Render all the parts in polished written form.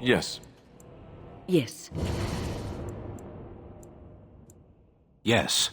Yes. Yes. Yes.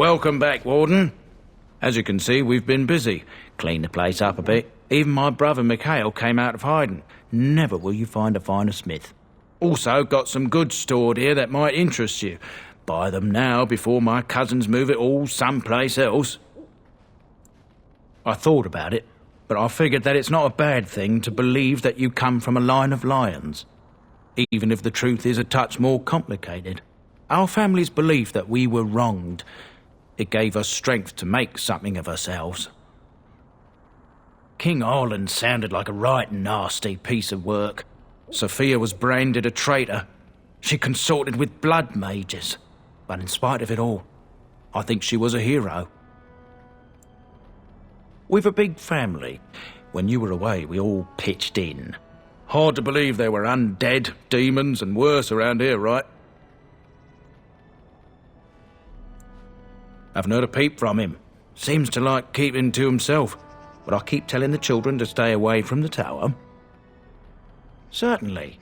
Welcome back, Warden. As you can see, we've been busy. Cleaned the place up a bit. Even my brother Mikhail came out of hiding. Never will you find a finer smith. Also, got some goods stored here that might interest you. Buy them now before my cousins move it all someplace else. I thought about it, but I figured that it's not a bad thing to believe that you come from a line of lions. Even if the truth is a touch more complicated. Our family's belief that we were wronged. It gave us strength to make something of ourselves. King Arland sounded like a right nasty piece of work. Sophia was branded a traitor. She consorted with blood mages. But in spite of it all, I think she was a hero. We've a big family. When you were away, we all pitched in. Hard to believe there were undead, demons, and worse around here, right? Haven't heard a peep from him. Seems to like keeping to himself. But I keep telling the children to stay away from the tower. Certainly.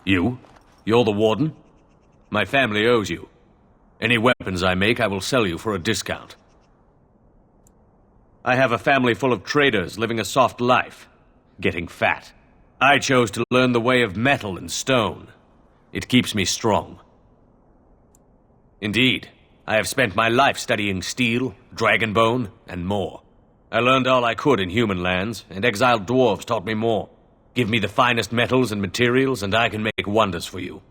You? You're the warden? My family owes you. Any weapons I make, I will sell you for a discount. I have a family full of traders living a soft life, getting fat. I chose to learn the way of metal and stone. It keeps me strong. Indeed, I have spent my life studying steel, dragonbone, and more. I learned all I could in human lands, and exiled dwarves taught me more. Give me the finest metals and materials, and I can make wonders for you.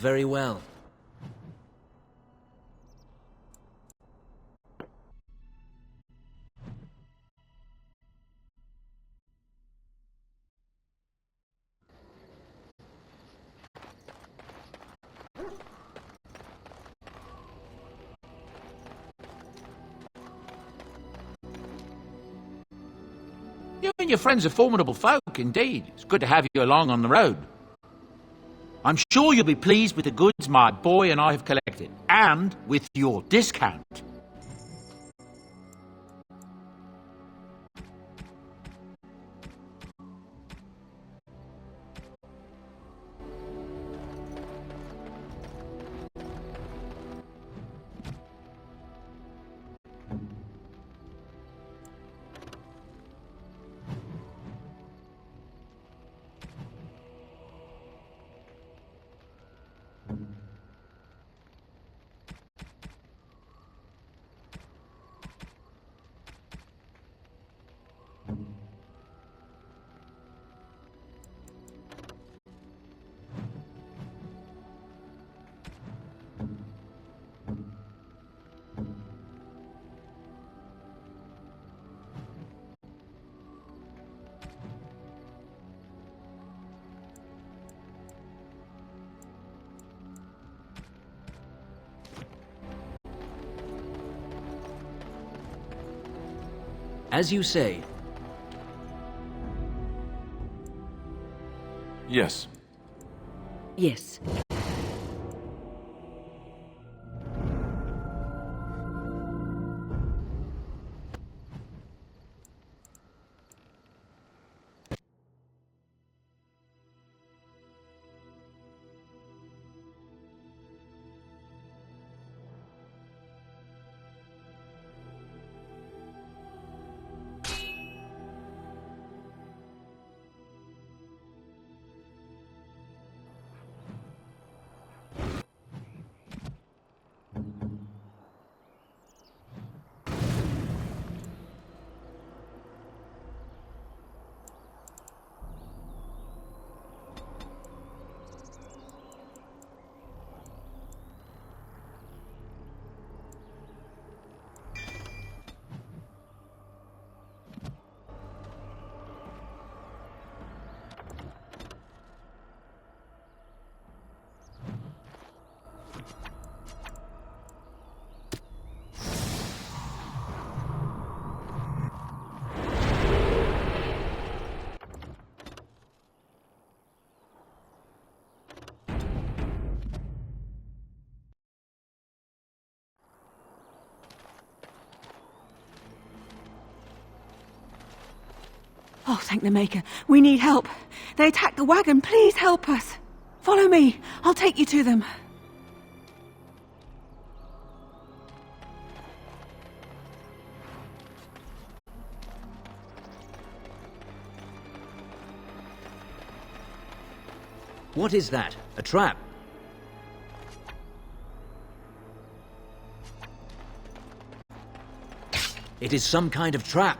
Very well. You and your friends are formidable folk, indeed. It's good to have you along on the road. I'm sure you'll be pleased with the goods my boy and I have collected, and with your discount. As you say. Yes. Yes. Oh, thank the Maker. We need help. They attacked the wagon. Please help us. Follow me. I'll take you to them. What is that? A trap? It is some kind of trap.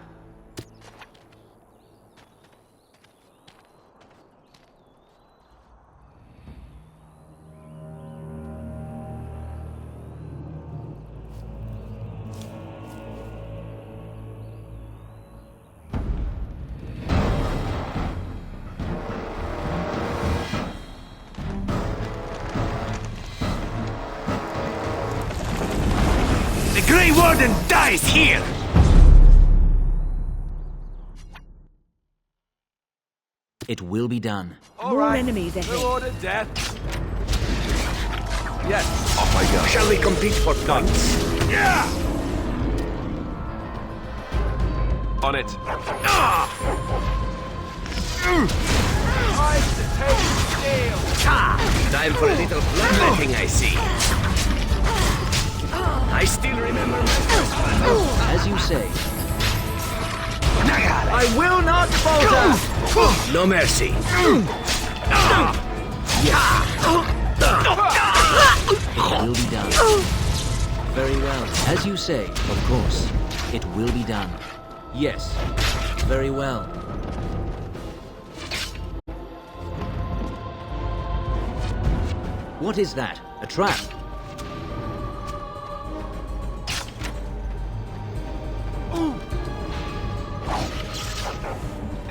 The Grey Warden dies here! It will be done. More enemies ahead. Order death. Yes. Off I go. Shall we compete for guns? Yeah! On it. Time for a little bloodletting, I see. I still remember my As you say. I will not falter! No mercy. It will be done. Very well. As you say, of course. It will be done. Yes. Very well. What is that? A trap?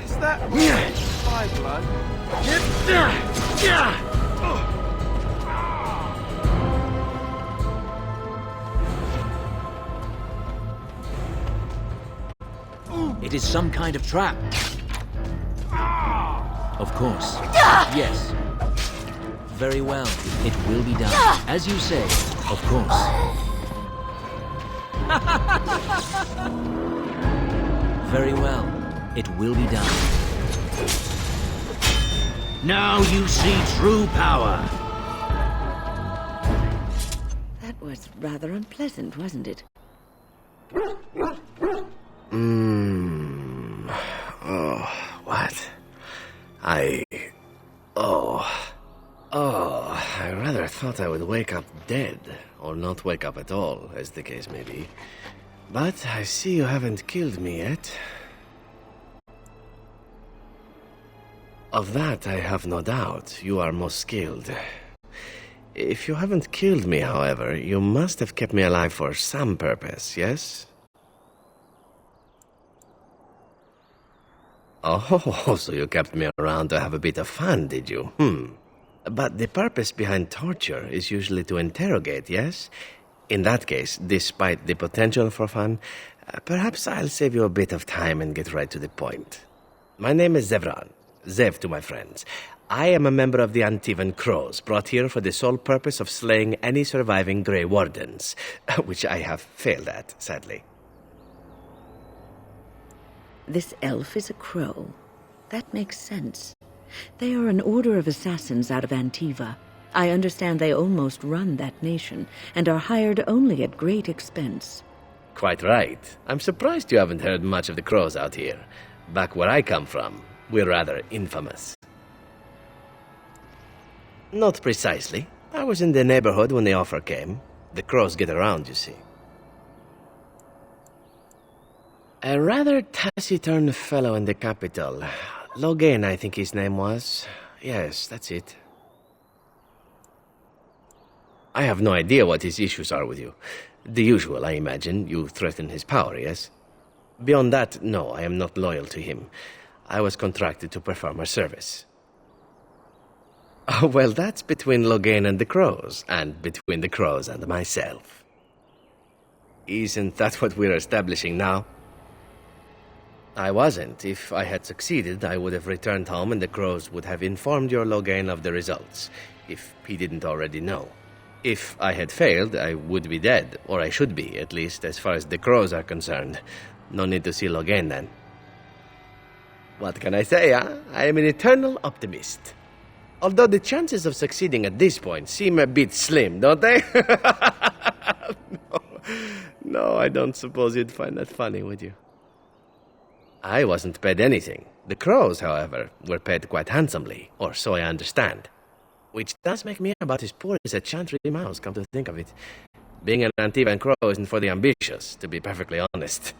Is that my blood? It is some kind of trap. Of course. Yes. Very well. It will be done. As you say, of course. Very well. It will be done. Now you see true power. That was rather unpleasant, wasn't it? Oh, what? I rather thought I would wake up dead, or not wake up at all, as the case may be. But I see you haven't killed me yet. Of that I have no doubt. You are most skilled. If you haven't killed me, however, you must have kept me alive for some purpose, yes? Oh, so you kept me around to have a bit of fun, did you? But the purpose behind torture is usually to interrogate, yes? In that case, despite the potential for fun, perhaps I'll save you a bit of time and get right to the point. My name is Zevran. Zev to my friends. I am a member of the Antivan Crows, brought here for the sole purpose of slaying any surviving Grey Wardens, which I have failed at, sadly. This elf is a crow. That makes sense. They are an order of assassins out of Antiva. I understand they almost run that nation, and are hired only at great expense. Quite right. I'm surprised you haven't heard much of the Crows out here. Back where I come from, we're rather infamous. Not precisely. I was in the neighborhood when the offer came. The Crows get around, you see. A rather taciturn fellow in the capital. Logan, I think his name was. Yes, that's it. I have no idea what his issues are with you. The usual, I imagine. You threaten his power, yes? Beyond that, no, I am not loyal to him. I was contracted to perform a service. Well, that's between Logan and the Crows, and between the Crows and myself. Isn't that what we're establishing now? I wasn't. If I had succeeded, I would have returned home and the Crows would have informed your Logan of the results, if he didn't already know. If I had failed, I would be dead, or I should be, at least as far as the Crows are concerned. No need to see Logan then. What can I say, huh? I am an eternal optimist. Although the chances of succeeding at this point seem a bit slim, don't they? No, I don't suppose you'd find that funny, would you? I wasn't paid anything. The Crows, however, were paid quite handsomely, or so I understand. Which does make me about as poor as a chantry mouse, come to think of it. Being an Antivan Crow isn't for the ambitious, to be perfectly honest.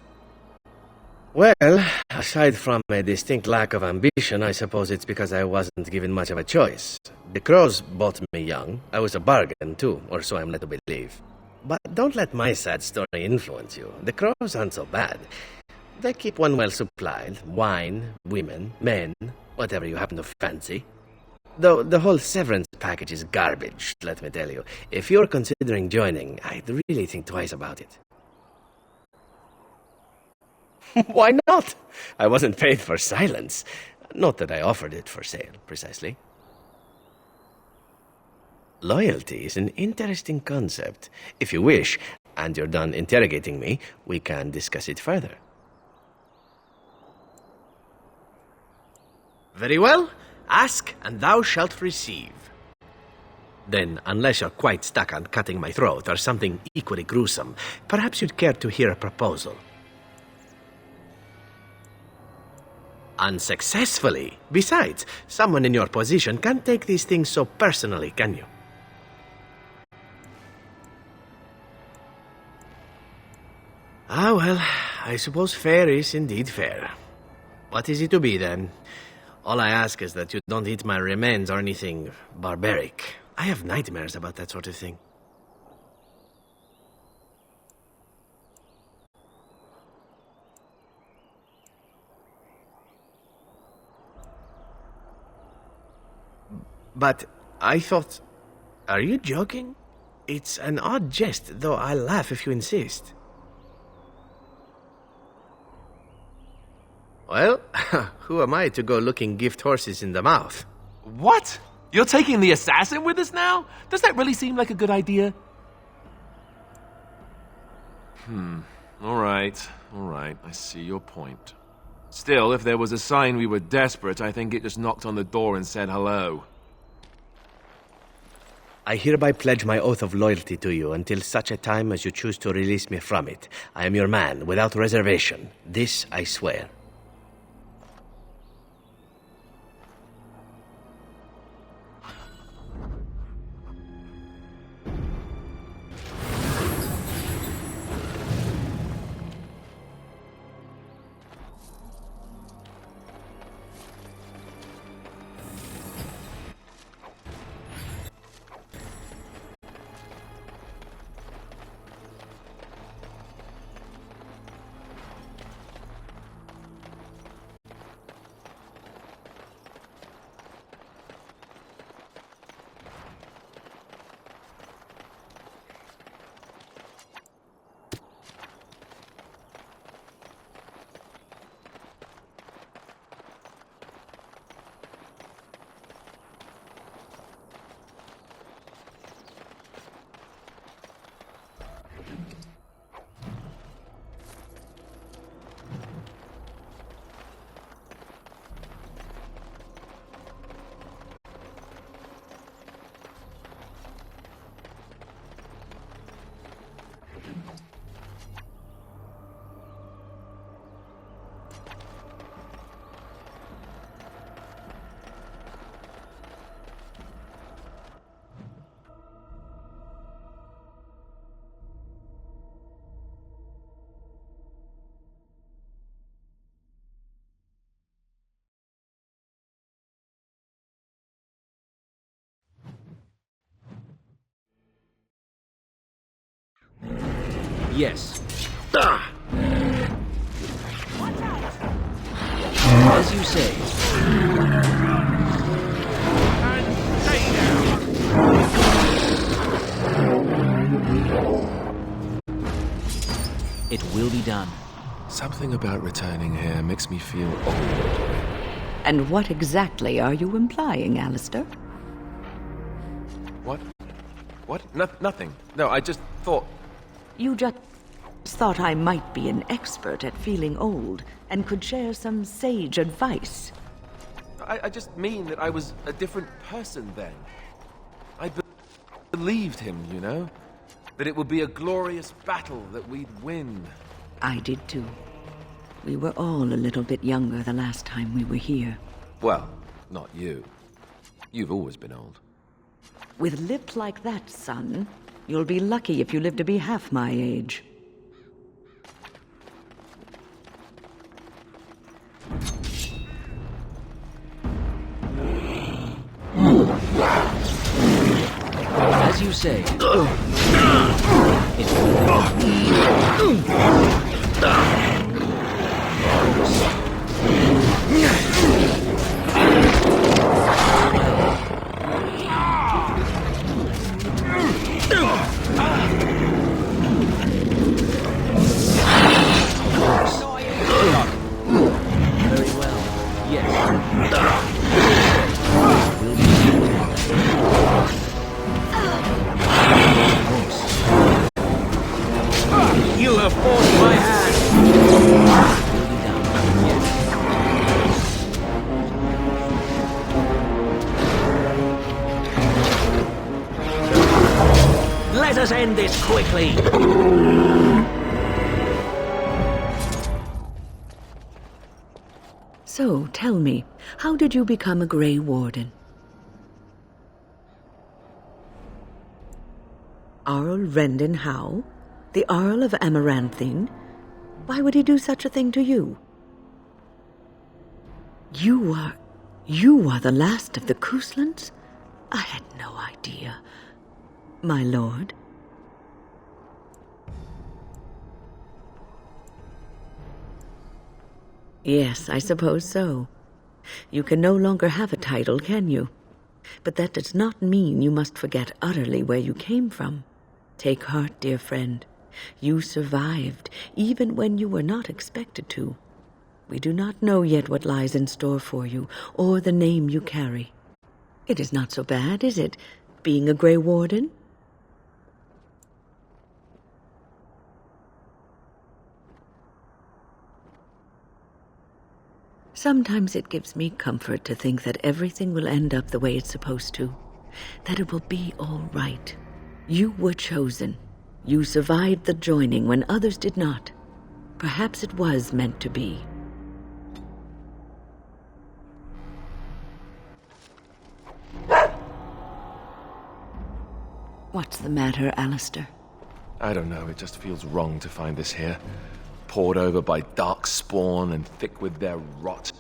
Well, aside from a distinct lack of ambition, I suppose it's because I wasn't given much of a choice. The Crows bought me young. I was a bargain, too, or so I'm led to believe. But don't let my sad story influence you. The Crows aren't so bad. They keep one well supplied. Wine, women, men, whatever you happen to fancy. Though the whole severance package is garbage, let me tell you. If you're considering joining, I'd really think twice about it. Why not? I wasn't paid for silence. Not that I offered it for sale, precisely. Loyalty is an interesting concept. If you wish, and you're done interrogating me, we can discuss it further. Very well. Ask, and thou shalt receive. Then, unless you're quite stuck on cutting my throat or something equally gruesome, perhaps you'd care to hear a proposal. Unsuccessfully. Besides, someone in your position can't take these things so personally, can you? Ah, well, I suppose fair is indeed fair. What is it to be, then? All I ask is that you don't eat my remains or anything barbaric. I have nightmares about that sort of thing. But I thought... Are you joking? It's an odd jest, though I'll laugh if you insist. Well, who am I to go looking gift horses in the mouth? What? You're taking the assassin with us now? Does that really seem like a good idea? All right. I see your point. Still, if there was a sign we were desperate, I think it just knocked on the door and said hello. I hereby pledge my oath of loyalty to you until such a time as you choose to release me from it. I am your man, without reservation. This I swear. Yes. As you say. It will be done. Something about returning here makes me feel old. And what exactly are you implying, Alistair? What? Nothing. No, I just thought... You just thought I might be an expert at feeling old and could share some sage advice. I just mean that I was a different person then. I believed him, you know? That it would be a glorious battle that we'd win. I did too. We were all a little bit younger the last time we were here. Well, not you. You've always been old. With lips like that, son, you'll be lucky if you live to be half my age. As you say. Very well. Yes. You have forced my hand. Let us end this quickly. So, tell me, how did you become a Grey Warden? Arl Rendon Howe? The Earl of Amaranthine? Why would he do such a thing to you? You are the last of the Couslands? I had no idea. My lord? Yes, I suppose so. You can no longer have a title, can you? But that does not mean you must forget utterly where you came from. Take heart, dear friend. You survived, even when you were not expected to. We do not know yet what lies in store for you, or the name you carry. It is not so bad, is it, being a Grey Warden? Sometimes it gives me comfort to think that everything will end up the way it's supposed to. That it will be all right. You were chosen. You survived the joining when others did not. Perhaps it was meant to be. What's the matter, Alistair? I don't know, it just feels wrong to find this here. Poured over by dark spawn and thick with their rot.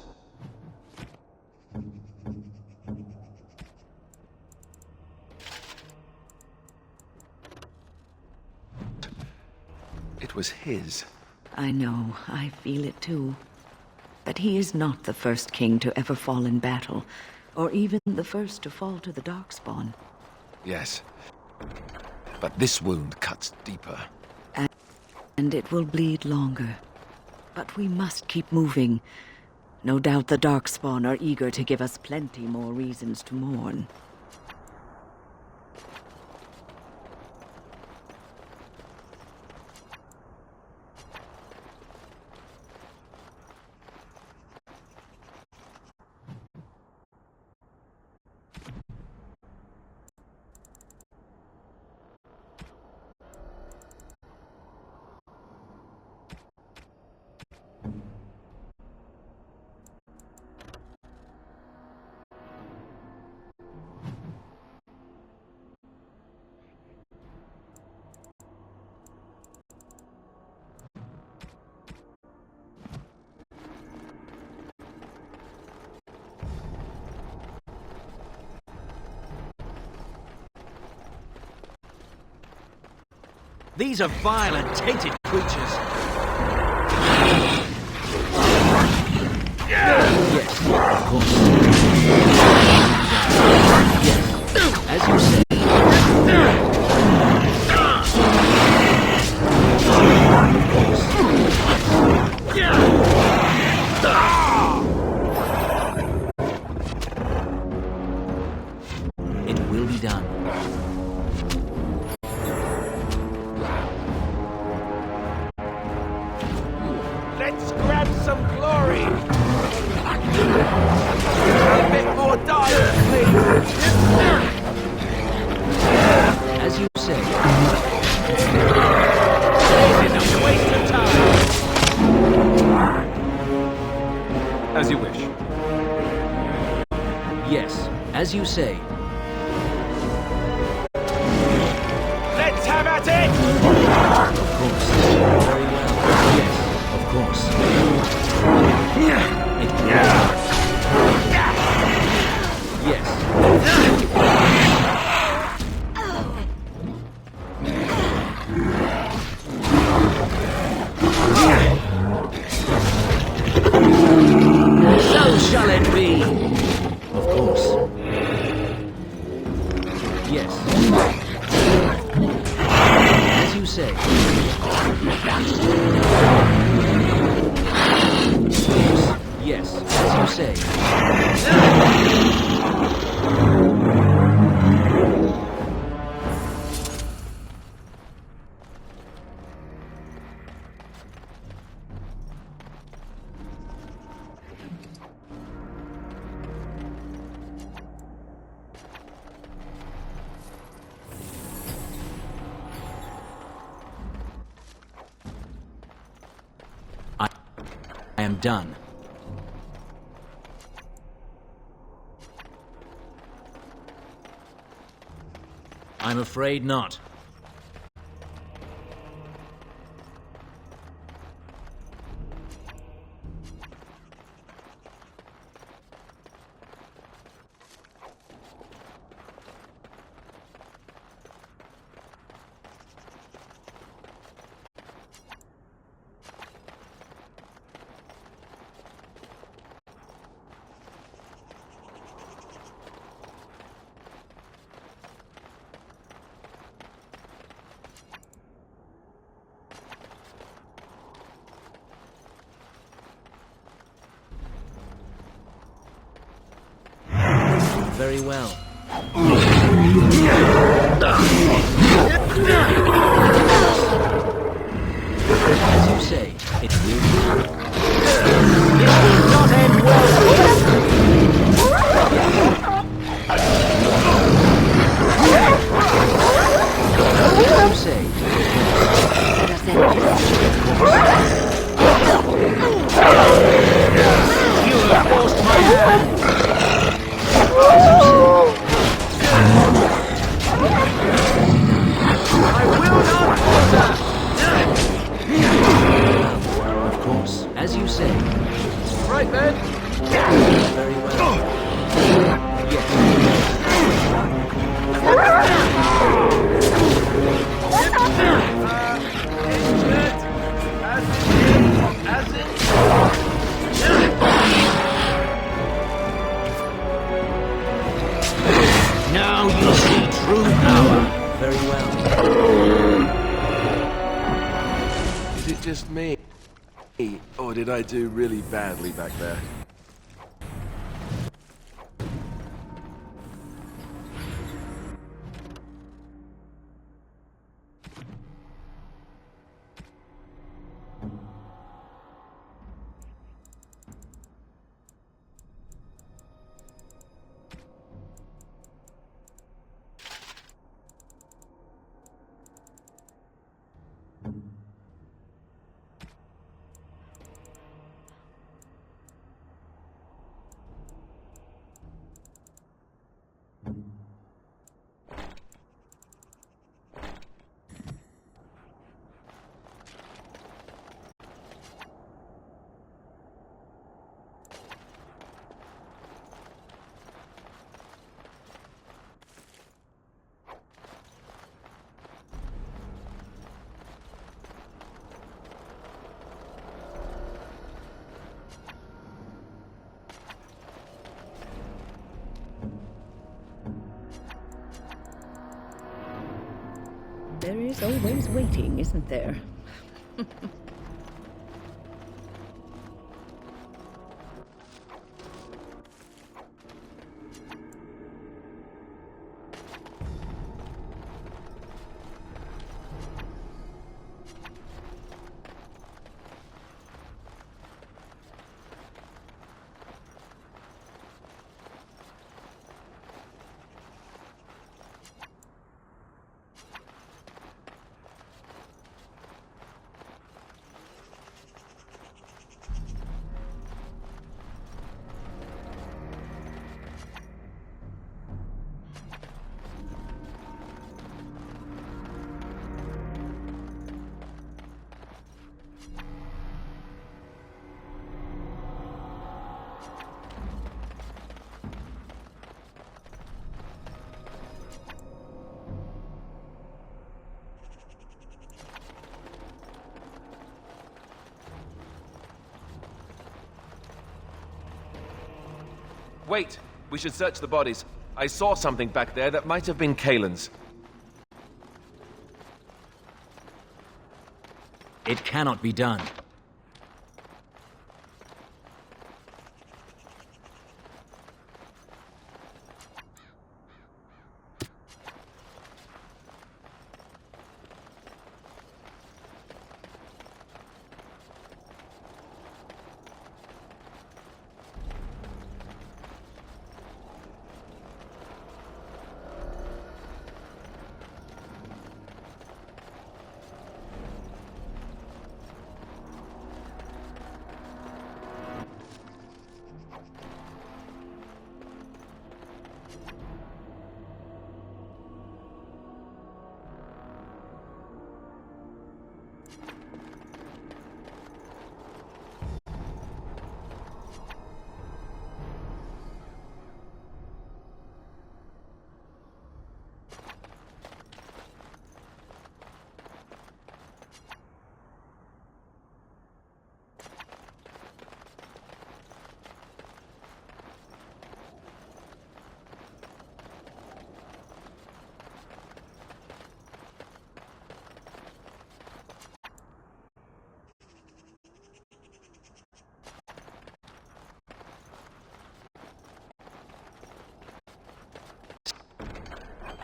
It was his. I know, I feel it too. But he is not the first king to ever fall in battle, or even the first to fall to the Darkspawn. Yes. But this wound cuts deeper. And it will bleed longer. But we must keep moving. No doubt the Darkspawn are eager to give us plenty more reasons to mourn. These are vile and tainted creatures. Yes, of course. Yes, as you say. It will be done. Let's grab some glory! A bit more dire, please! As you say. It's a waste of time! As you wish. Yes, as you say. Let's have at it! Of course. Very well. Yes, of course. Yes. So shall it be. Of course. Yes. As you say. Yes, as you say. I am done. I'm afraid not. Very well. As you say, it will be done. It will not end well for you. As you say, you have forced my hand. As you say. I will not falter! Of course, as you say. Right, man. Very well. Now you see true power. Very well. Is it just me? Or did I do really badly back there? There is always waiting, isn't there? Wait! We should search the bodies. I saw something back there that might have been Kalen's. It cannot be done.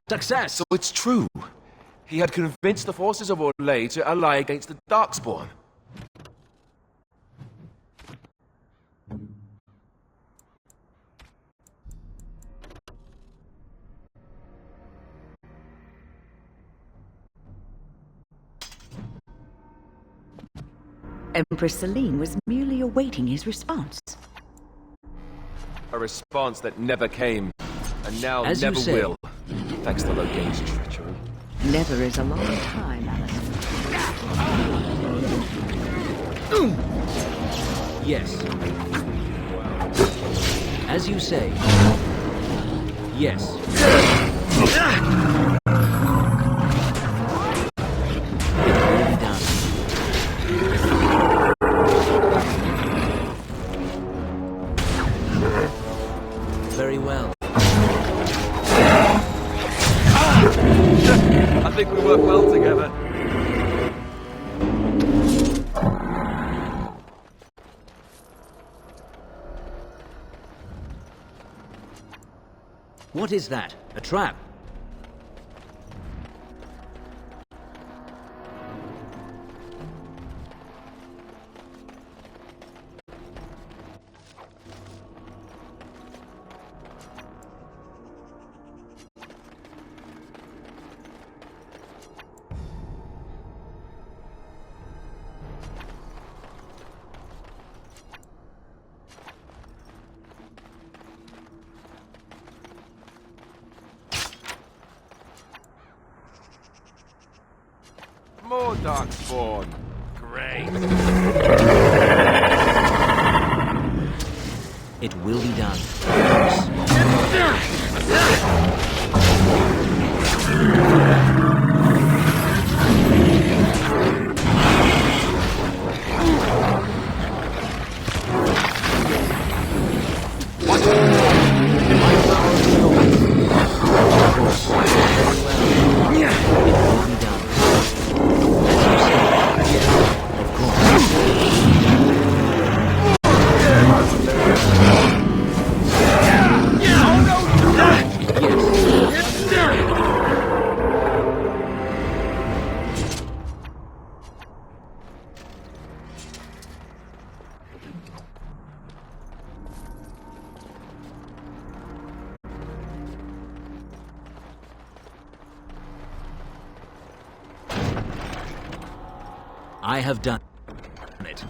Success! So it's true. He had convinced the forces of Orlais to ally against the Darkspawn. Empress Celine was merely awaiting his response. A response that never came, and now As you never say. will. Thanks to Loghain's treachery. Never is a long time, Alice. Yes. As you say. Yes. It will be done. Very well. I think we work well together. What is that? A trap? More Darkspawn. Great. It will be done. I have done it.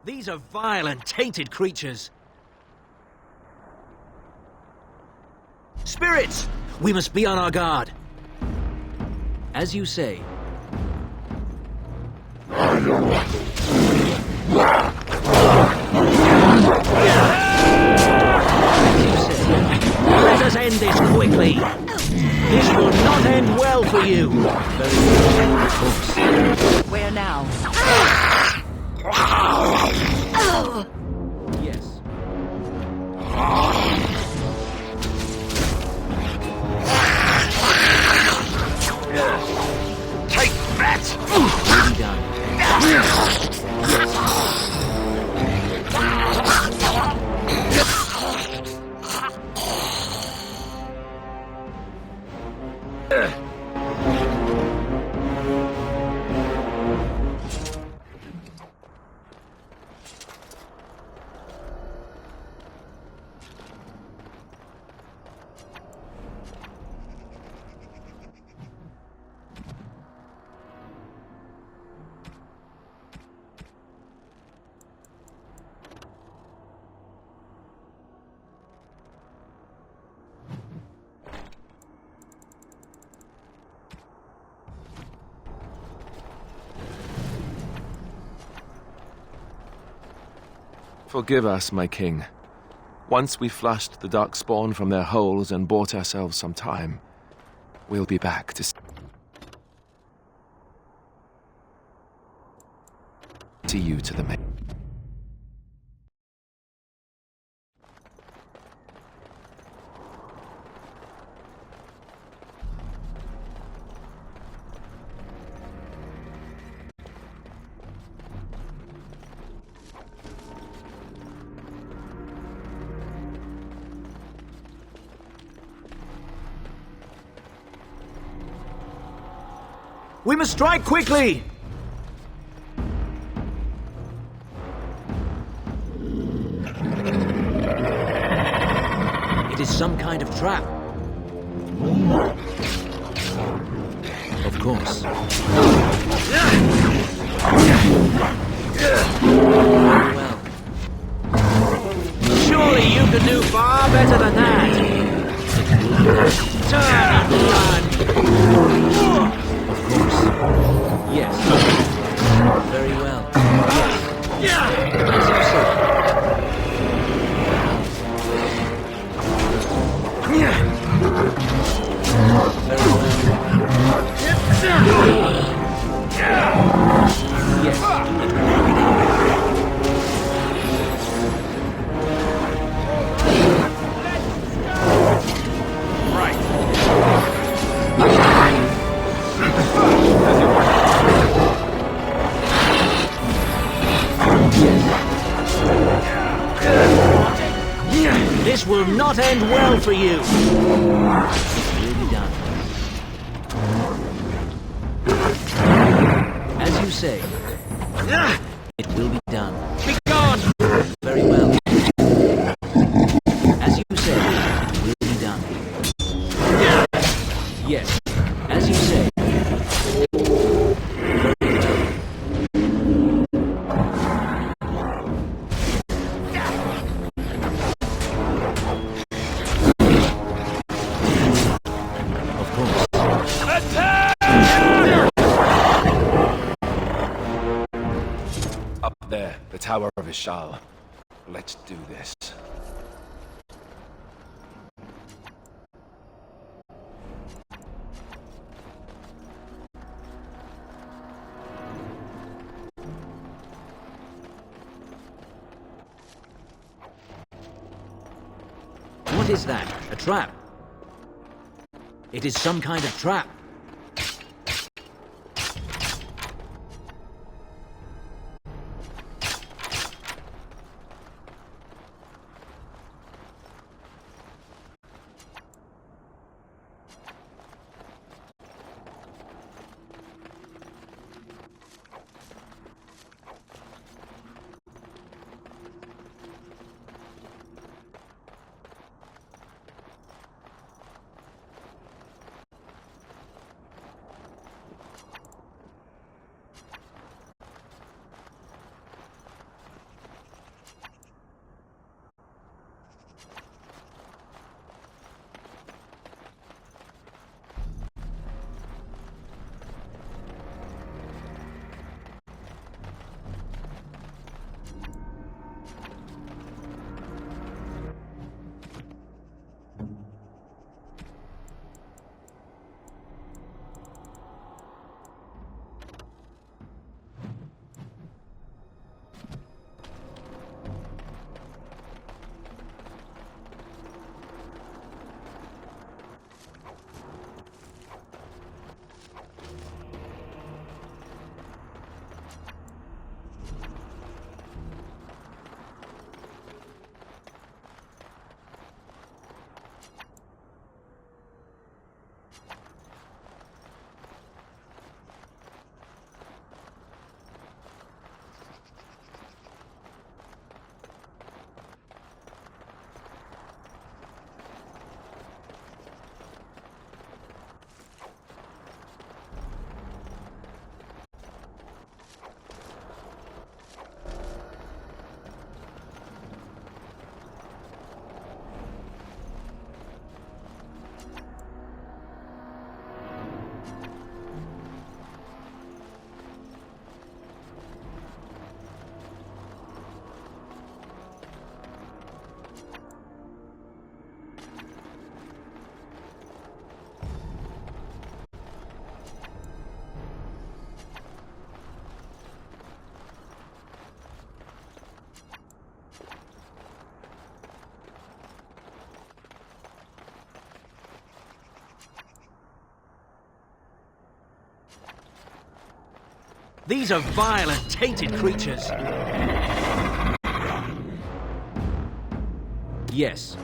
These are vile and tainted creatures. Spirits! We must be on our guard. As you say. Let us end this quickly. This will not end well for you. Very well, of course. Where now? Yes. Take that! Will be done. Forgive us, my king. Once we flushed the dark spawn from their holes and bought ourselves some time, we'll be back to see you to the main. We must strike quickly! It is some kind of trap. Of course. Well. Surely you can do far better than that. Turn and run. Of course. Yes. Very well. Yes. As you say. Very well. Yes. This will not end well for you. It will be done. As you say, it will be done. Be gone! Very well. As you say, it will be done. Yes, as you say. There, the Tower of Ishal. Let's do this. What is that? A trap? It is some kind of trap. These are vile and tainted creatures. Yes.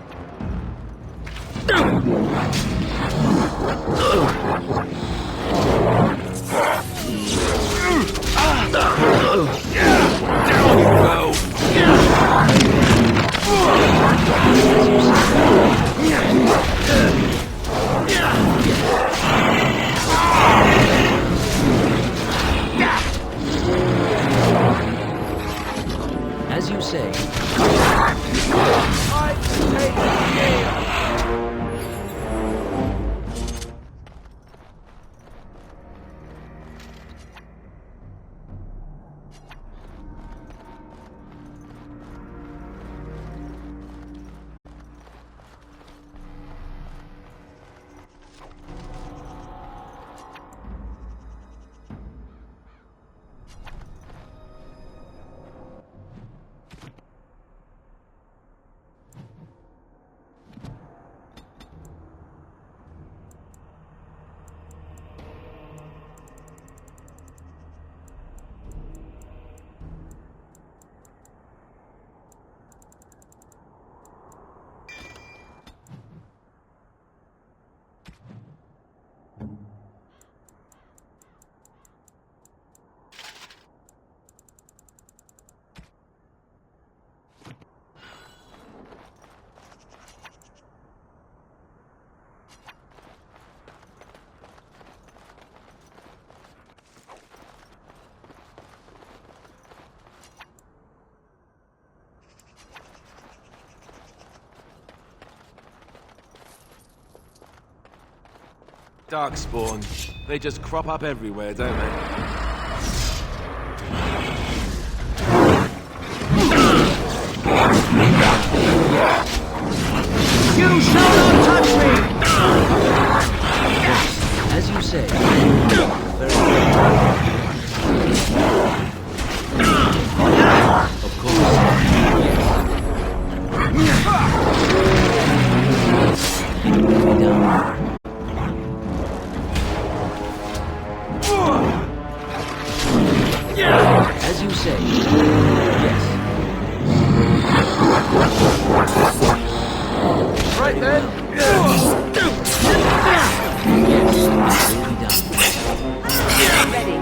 As you say. Darkspawn. They just crop up everywhere, don't they? You shall not touch me! As you say. Very well. Of course. It will be done. As you say. Yes. Right then. Yes, it will be done. Ready.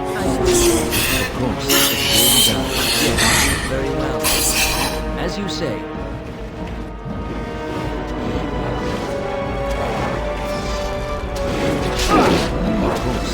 Of course, it will be done. Yes, very well. As you say. Of course.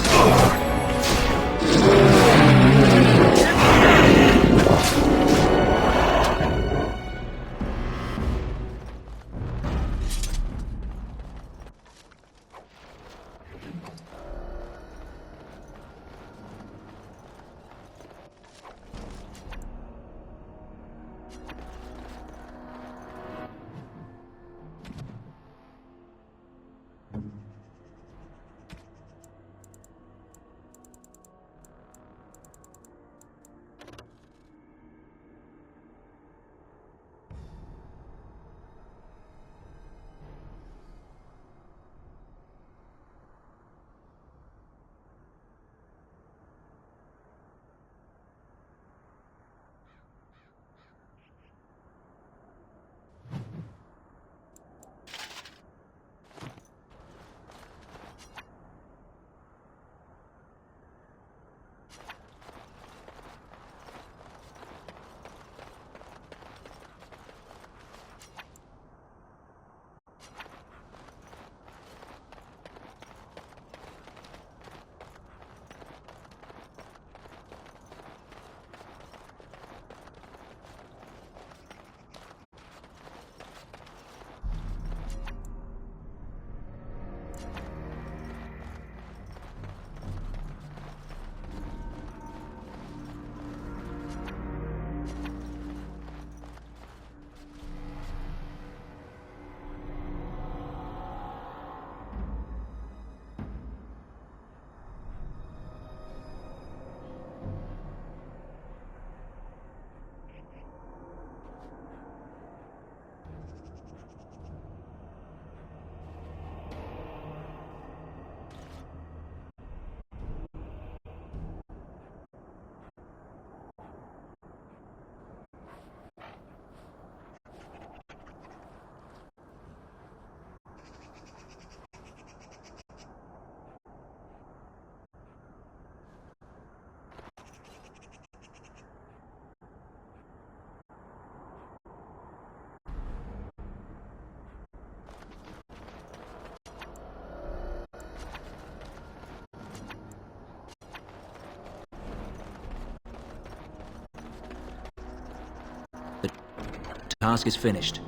task is finished.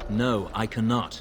No, I cannot.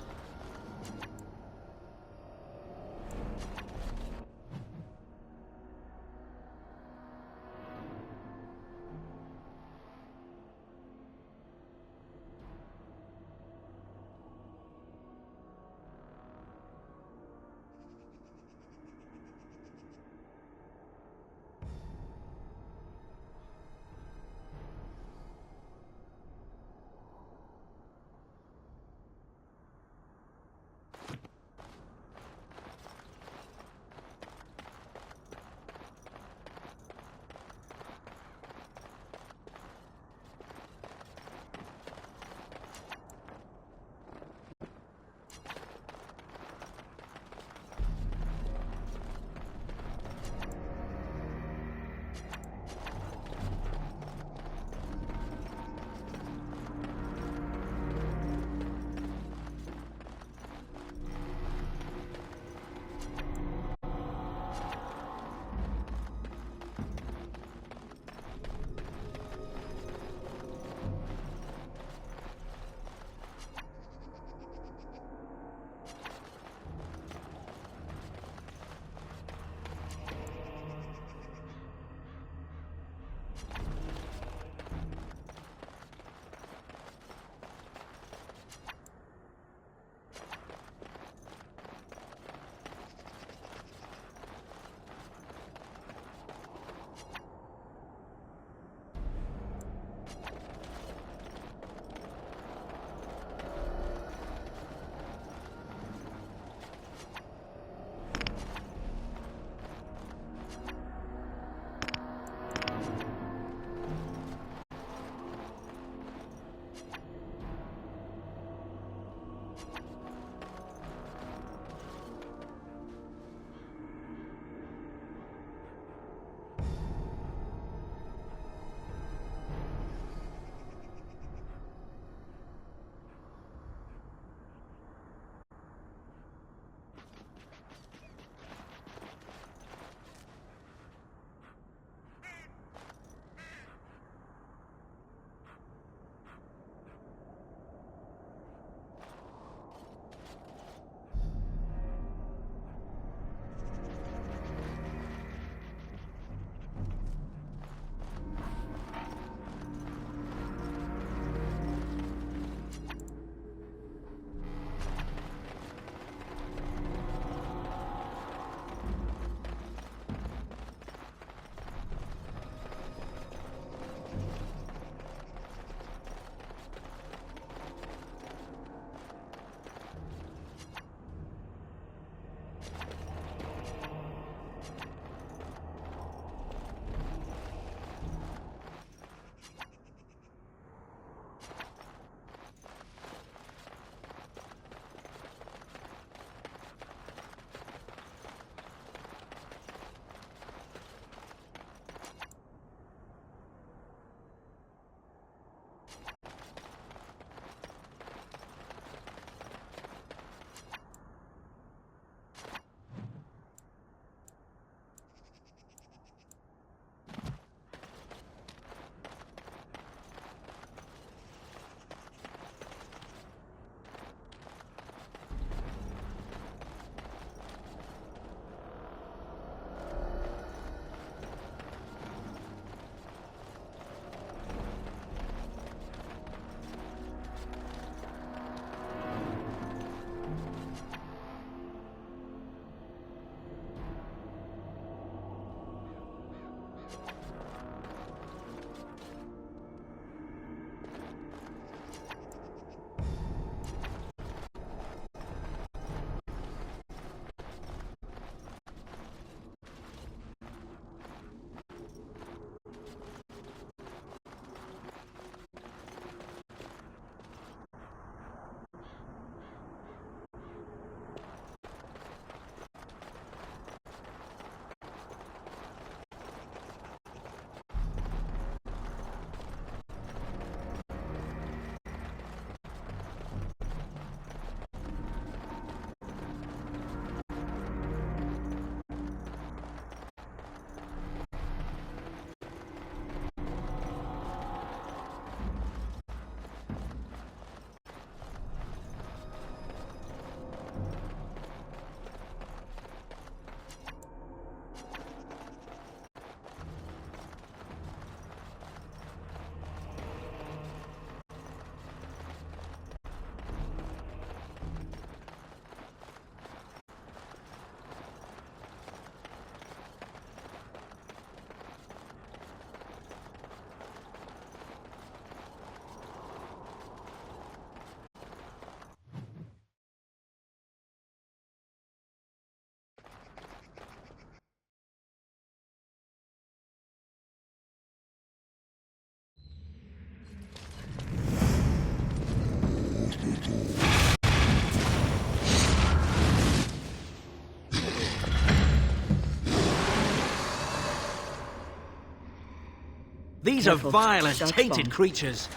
These Careful. are vile and Dark tainted spawn. creatures.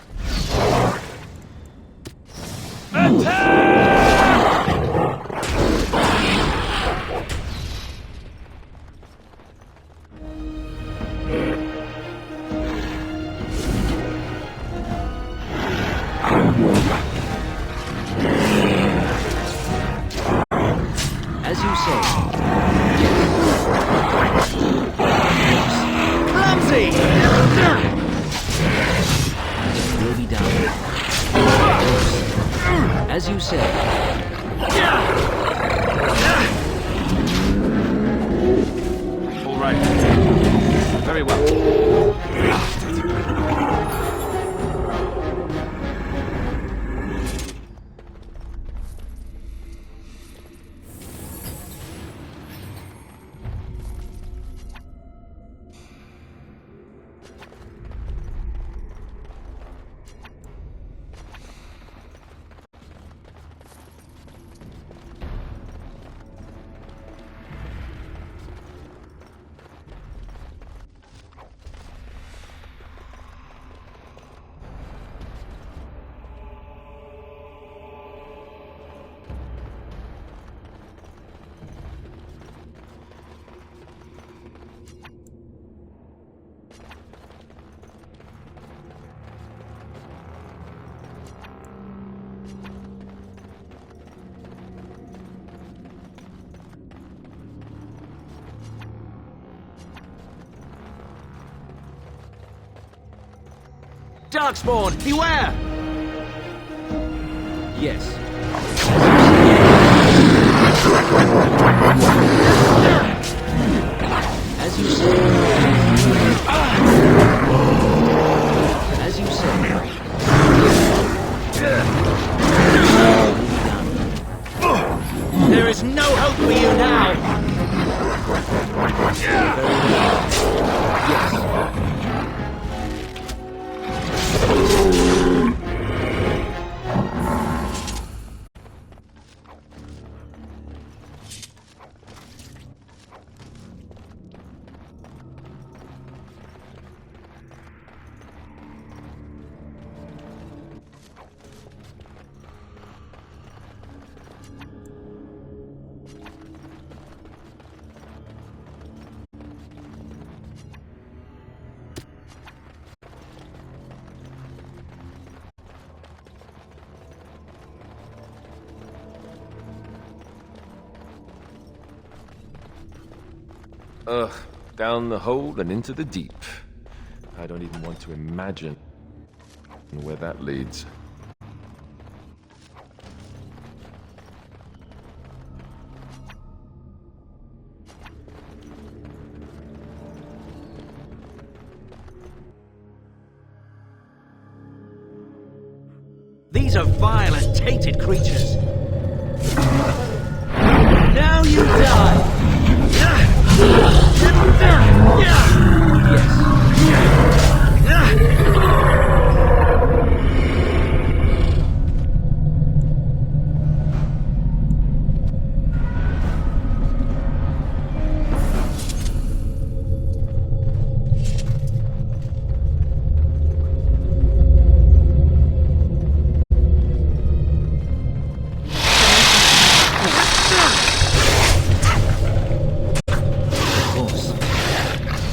As you say. Clumsy! It will be done. As you say. All right. Very well. Darkspawn, beware! Yes. As you say. As you say. There is no hope for you now! Ugh, down the hole and into the deep. I don't even want to imagine where that leads. These are vile and tainted creatures. Now you die!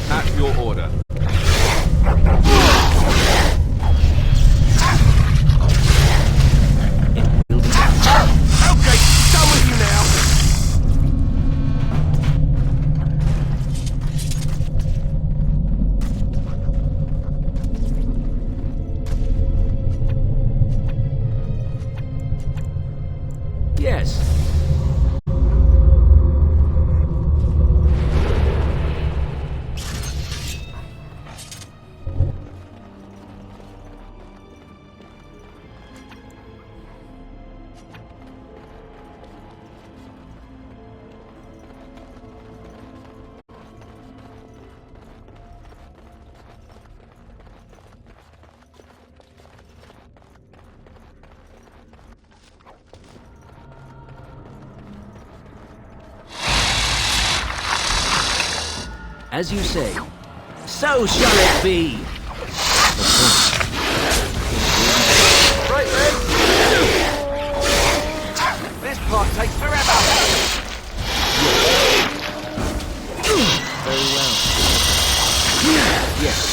At your order. Okay, done with you now. Yes. As you say. So shall it be. take forever! Very well. Yes.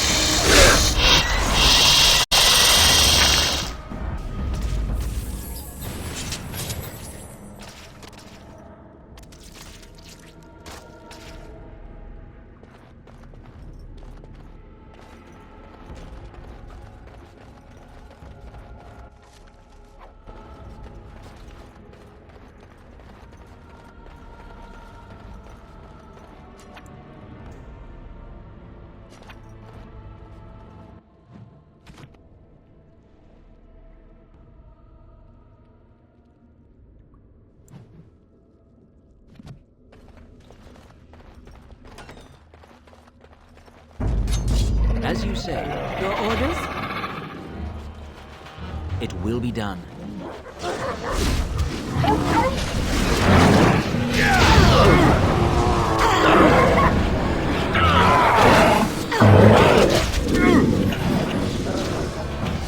As you say, Your orders? it will be done.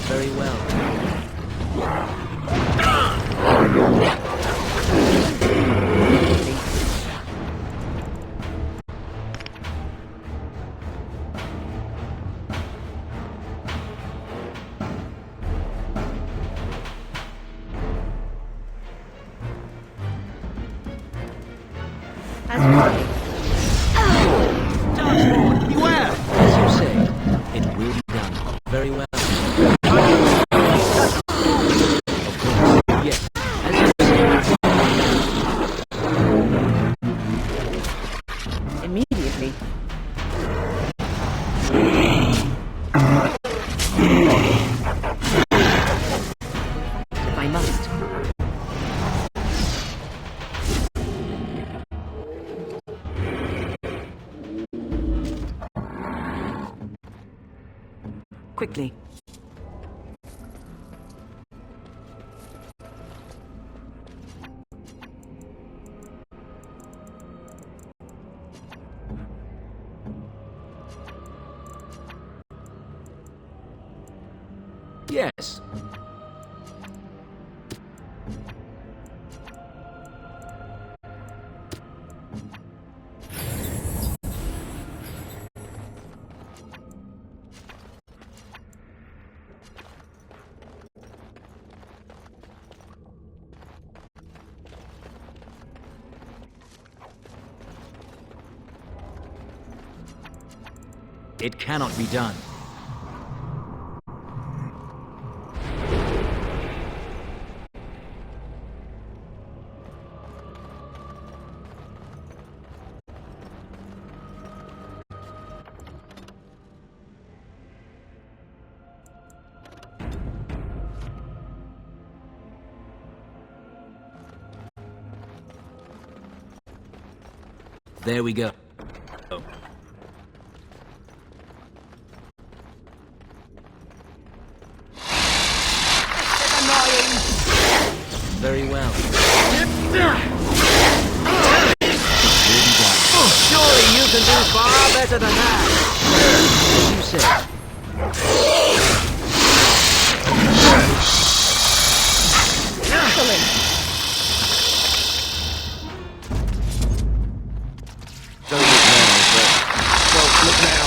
Very well. Beware! As you say, it will be done. Very well. Of course. Yes. As you say. Immediately. If I must. Quickly. Yes. It cannot be done. There we go. Oh. Very well. Surely you can do far better than that! As you say. Don't look now, but... Well, look now.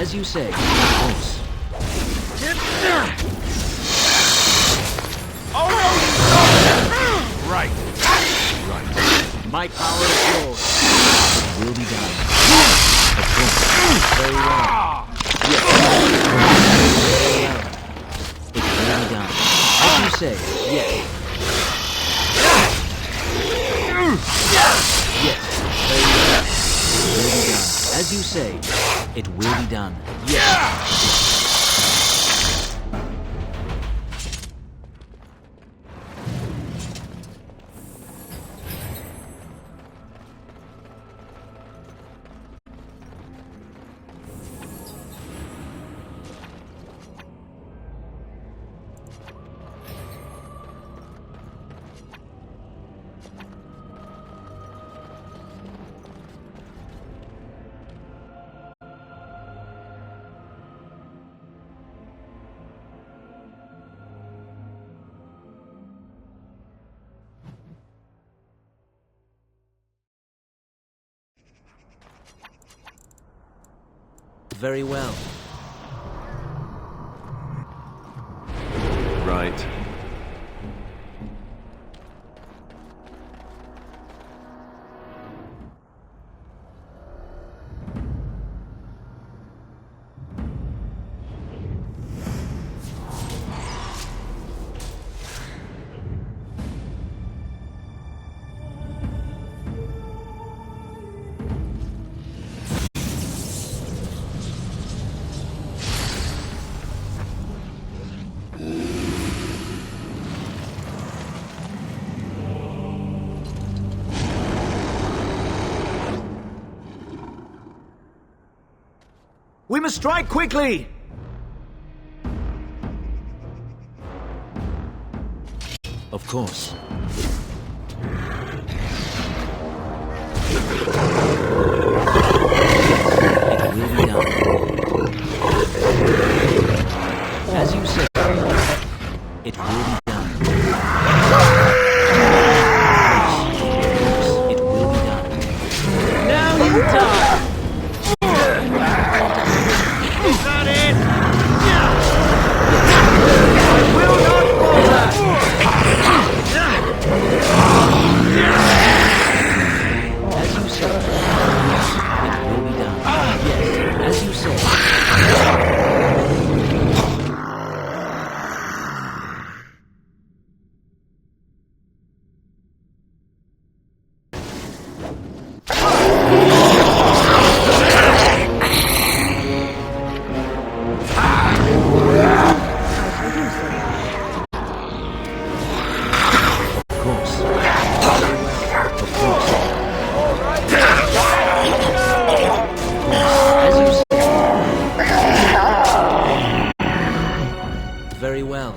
As you say, of course. Right. My power is yours. It will be done. Of course. Very well. Yes. Very well. It will be done. As you say, yes. Yes. Very well. It will be done. As you say, it will be done. Yes. Very well. Right. We must strike quickly! Of course. It will be done. As you say, it will be done. It will be done. Now you die! Is that it? I will not falter! As you say, it will be done. Yes, as you say. Of course. Of course. As you say. Very well.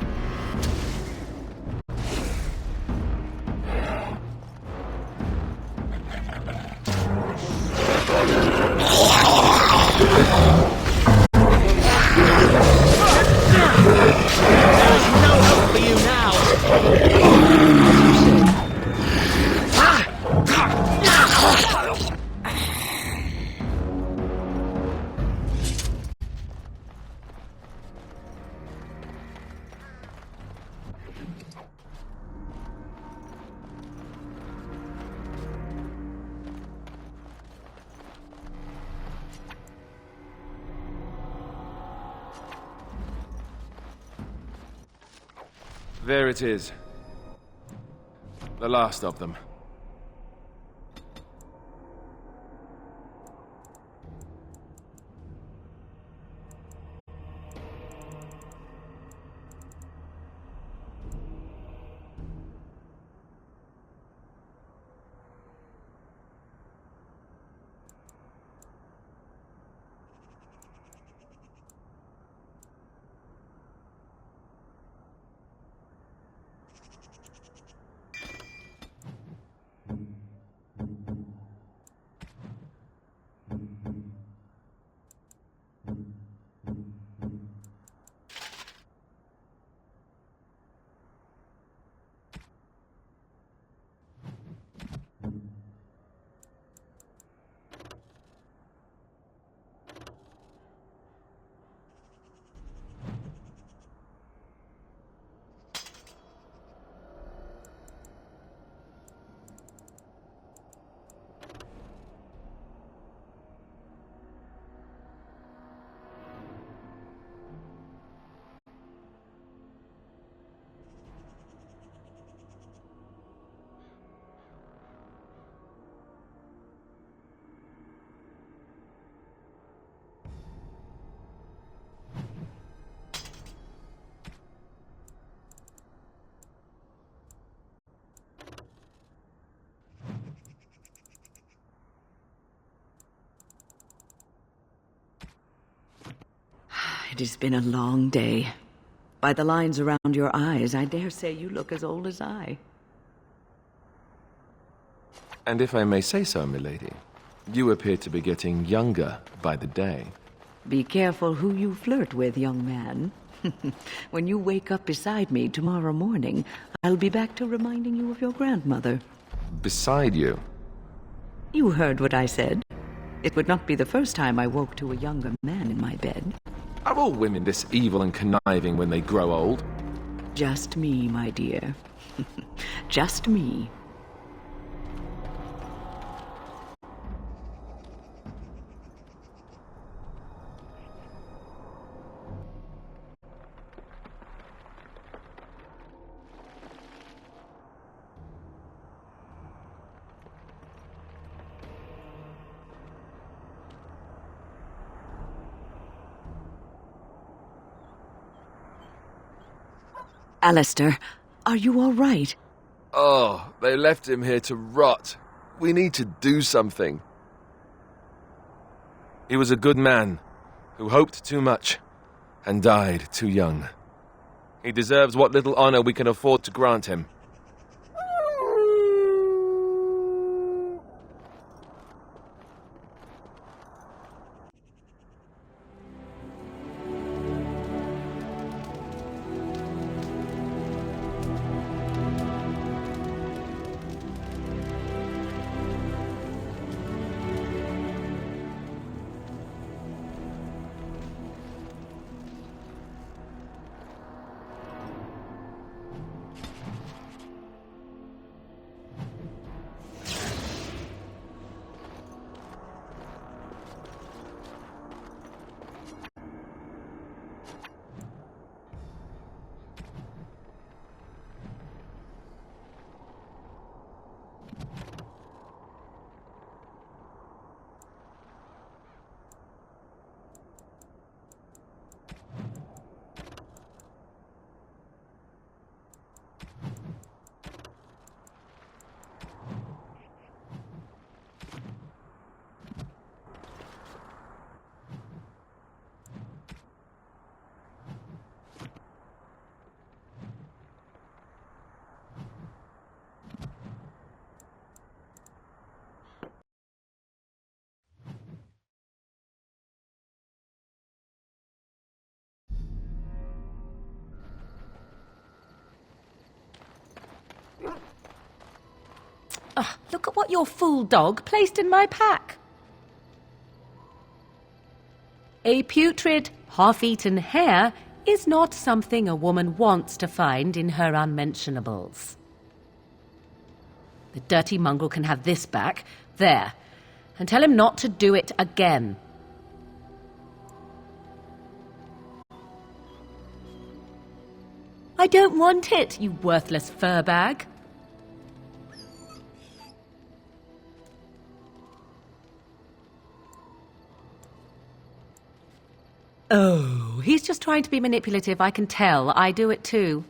There is no hope for you now. As you say. There it is. The last of them. It has been a long day. By the lines around your eyes, I dare say you look as old as I. And if I may say so, milady, you appear to be getting younger by the day. Be careful who you flirt with, young man. When you wake up beside me tomorrow morning, I'll be back to reminding you of your grandmother. Beside you? You heard what I said. It would not be the first time I woke to a younger man in my bed. Are all women this evil and conniving when they grow old? Just me, my dear. Just me. Alistair, are you all right? Oh, they left him here to rot. We need to do something. He was a good man who hoped too much and died too young. He deserves what little honor we can afford to grant him. Look at what your fool dog placed in my pack. A putrid, half-eaten hare is not something a woman wants to find in her unmentionables. The dirty mongrel can have this back, there, and tell him not to do it again. I don't want it, you worthless fur bag. Oh, he's just trying to be manipulative, I can tell. I do it too.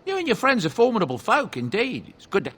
You and your friends are formidable folk, indeed. It's good to...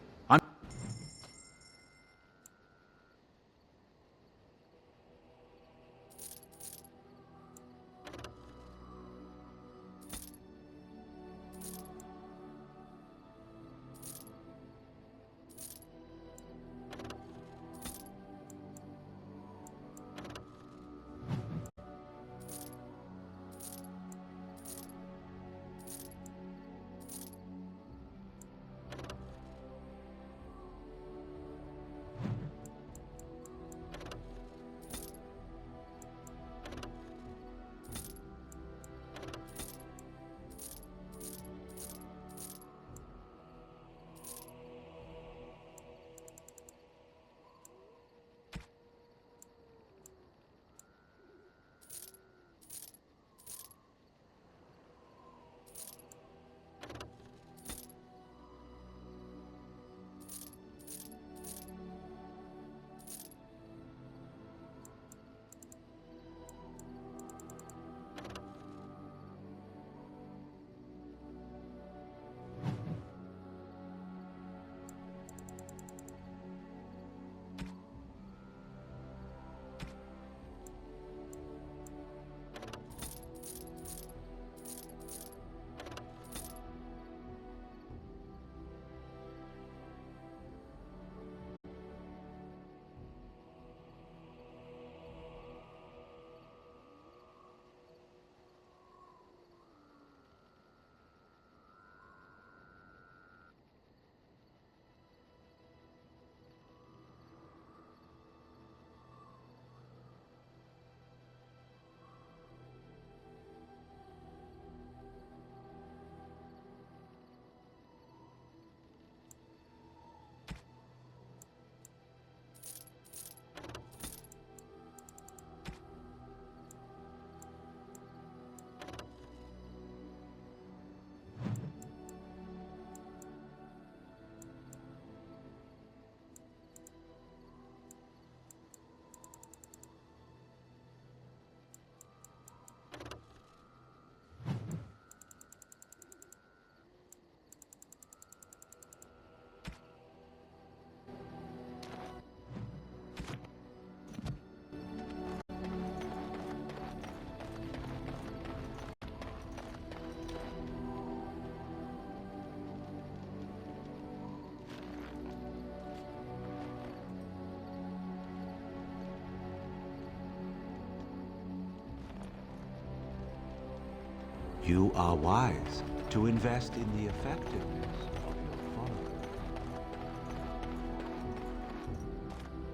You are wise to invest in the effectiveness of your followers.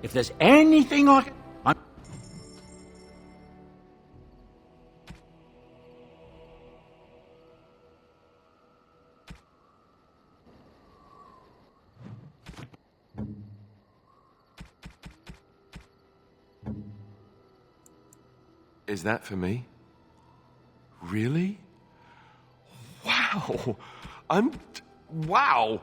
If there's anything I can... Is that for me? Really? Wow! Wow!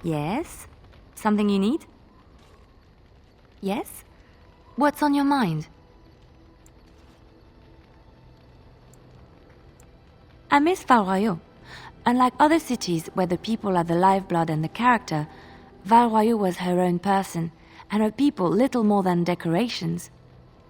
Yes? Something you need? Yes? What's on your mind? I miss Val Royeaux. Unlike other cities where the people are the lifeblood and the character, Val Royeaux was her own person, and her people little more than decorations.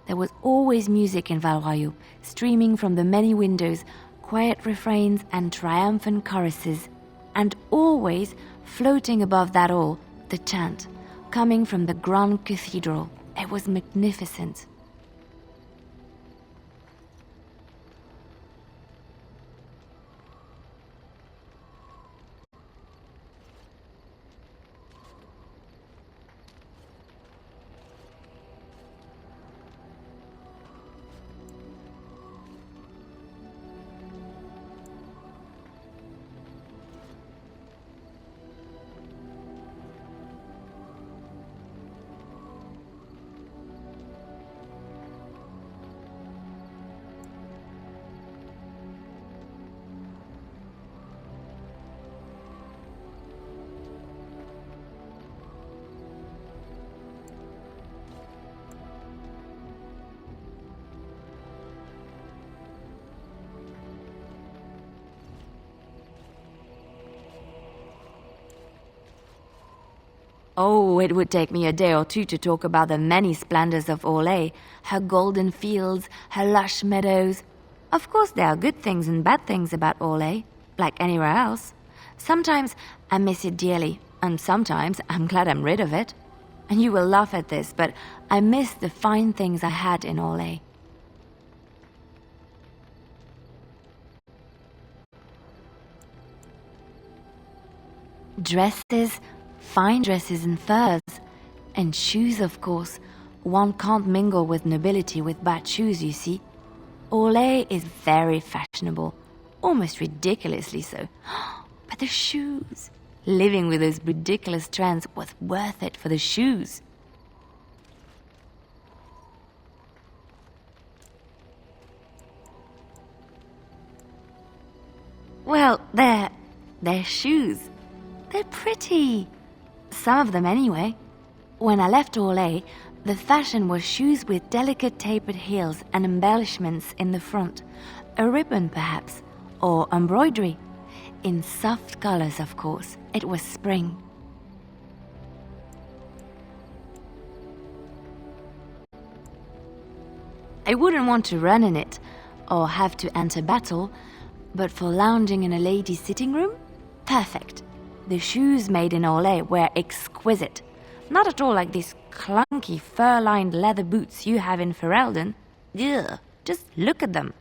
There was always music in Val Royeaux, streaming from the many windows, quiet refrains and triumphant choruses, and always, floating above that all, the chant, coming from the grand cathedral. It was magnificent. Oh, it would take me a day or two to talk about the many splendors of Orlais, her golden fields, her lush meadows. Of course, there are good things and bad things about Orlais, like anywhere else. Sometimes I miss it dearly, and sometimes I'm glad I'm rid of it. And you will laugh at this, but I miss the fine things I had in Orlais. Dresses, fine dresses and furs, and shoes, of course. One can't mingle with nobility with bad shoes, you see. Orlais is very fashionable, almost ridiculously so. But the shoes! Living with those ridiculous trends was worth it for the shoes. Well, they're shoes. They're pretty. Some of them anyway. When I left Orlais, the fashion was shoes with delicate tapered heels and embellishments in the front. A ribbon, perhaps, or embroidery. In soft colors, of course. It was spring. I wouldn't want to run in it, or have to enter battle, but for lounging in a lady's sitting room, perfect. The shoes made in Orlais were exquisite. Not at all like these clunky fur-lined leather boots you have in Ferelden. Ugh, just look at them.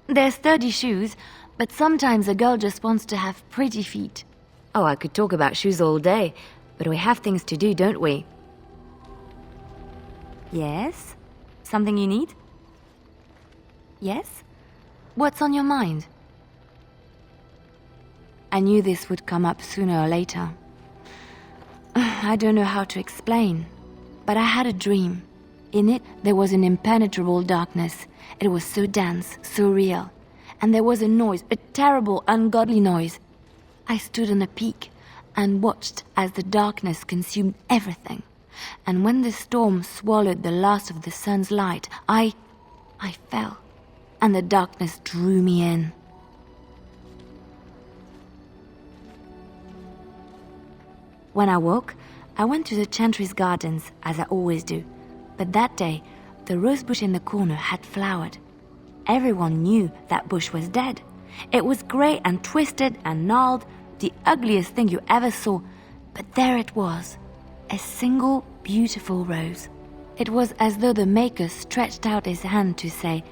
They're sturdy shoes, but sometimes a girl just wants to have pretty feet. Oh, I could talk about shoes all day, but we have things to do, don't we? Yes? Something you need? Yes? What's on your mind? I knew this would come up sooner or later. I don't know how to explain, but I had a dream. In it, there was an impenetrable darkness. It was so dense, so real. And there was a noise, a terrible, ungodly noise. I stood on a peak and watched as the darkness consumed everything. And when the storm swallowed the last of the sun's light, I fell. And the darkness drew me in. When I woke, I went to the Chantry's gardens, as I always do. But that day, the rosebush in the corner had flowered. Everyone knew that bush was dead. It was grey and twisted and gnarled, the ugliest thing you ever saw. But there it was, a single beautiful rose. It was as though the Maker stretched out his hand to say,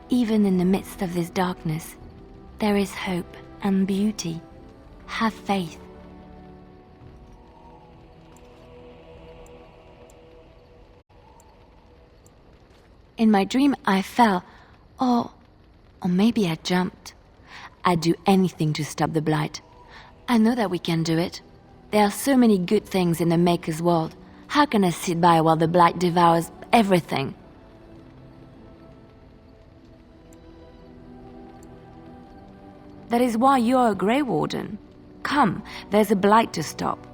even in the midst of this darkness, there is hope and beauty. Have faith. In my dream, I fell, or maybe I jumped. I'd do anything to stop the blight. I know that we can do it. There are so many good things in the Maker's world. How can I sit by while the blight devours everything? That is why you're a Grey Warden. Come, there's a blight to stop.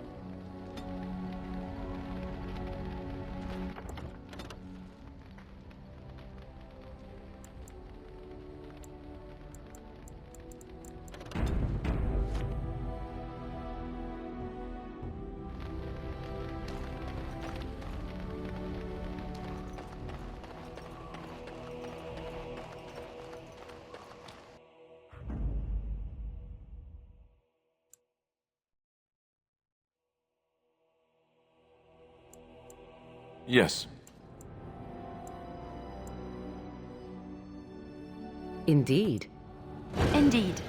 Yes. Indeed. Indeed.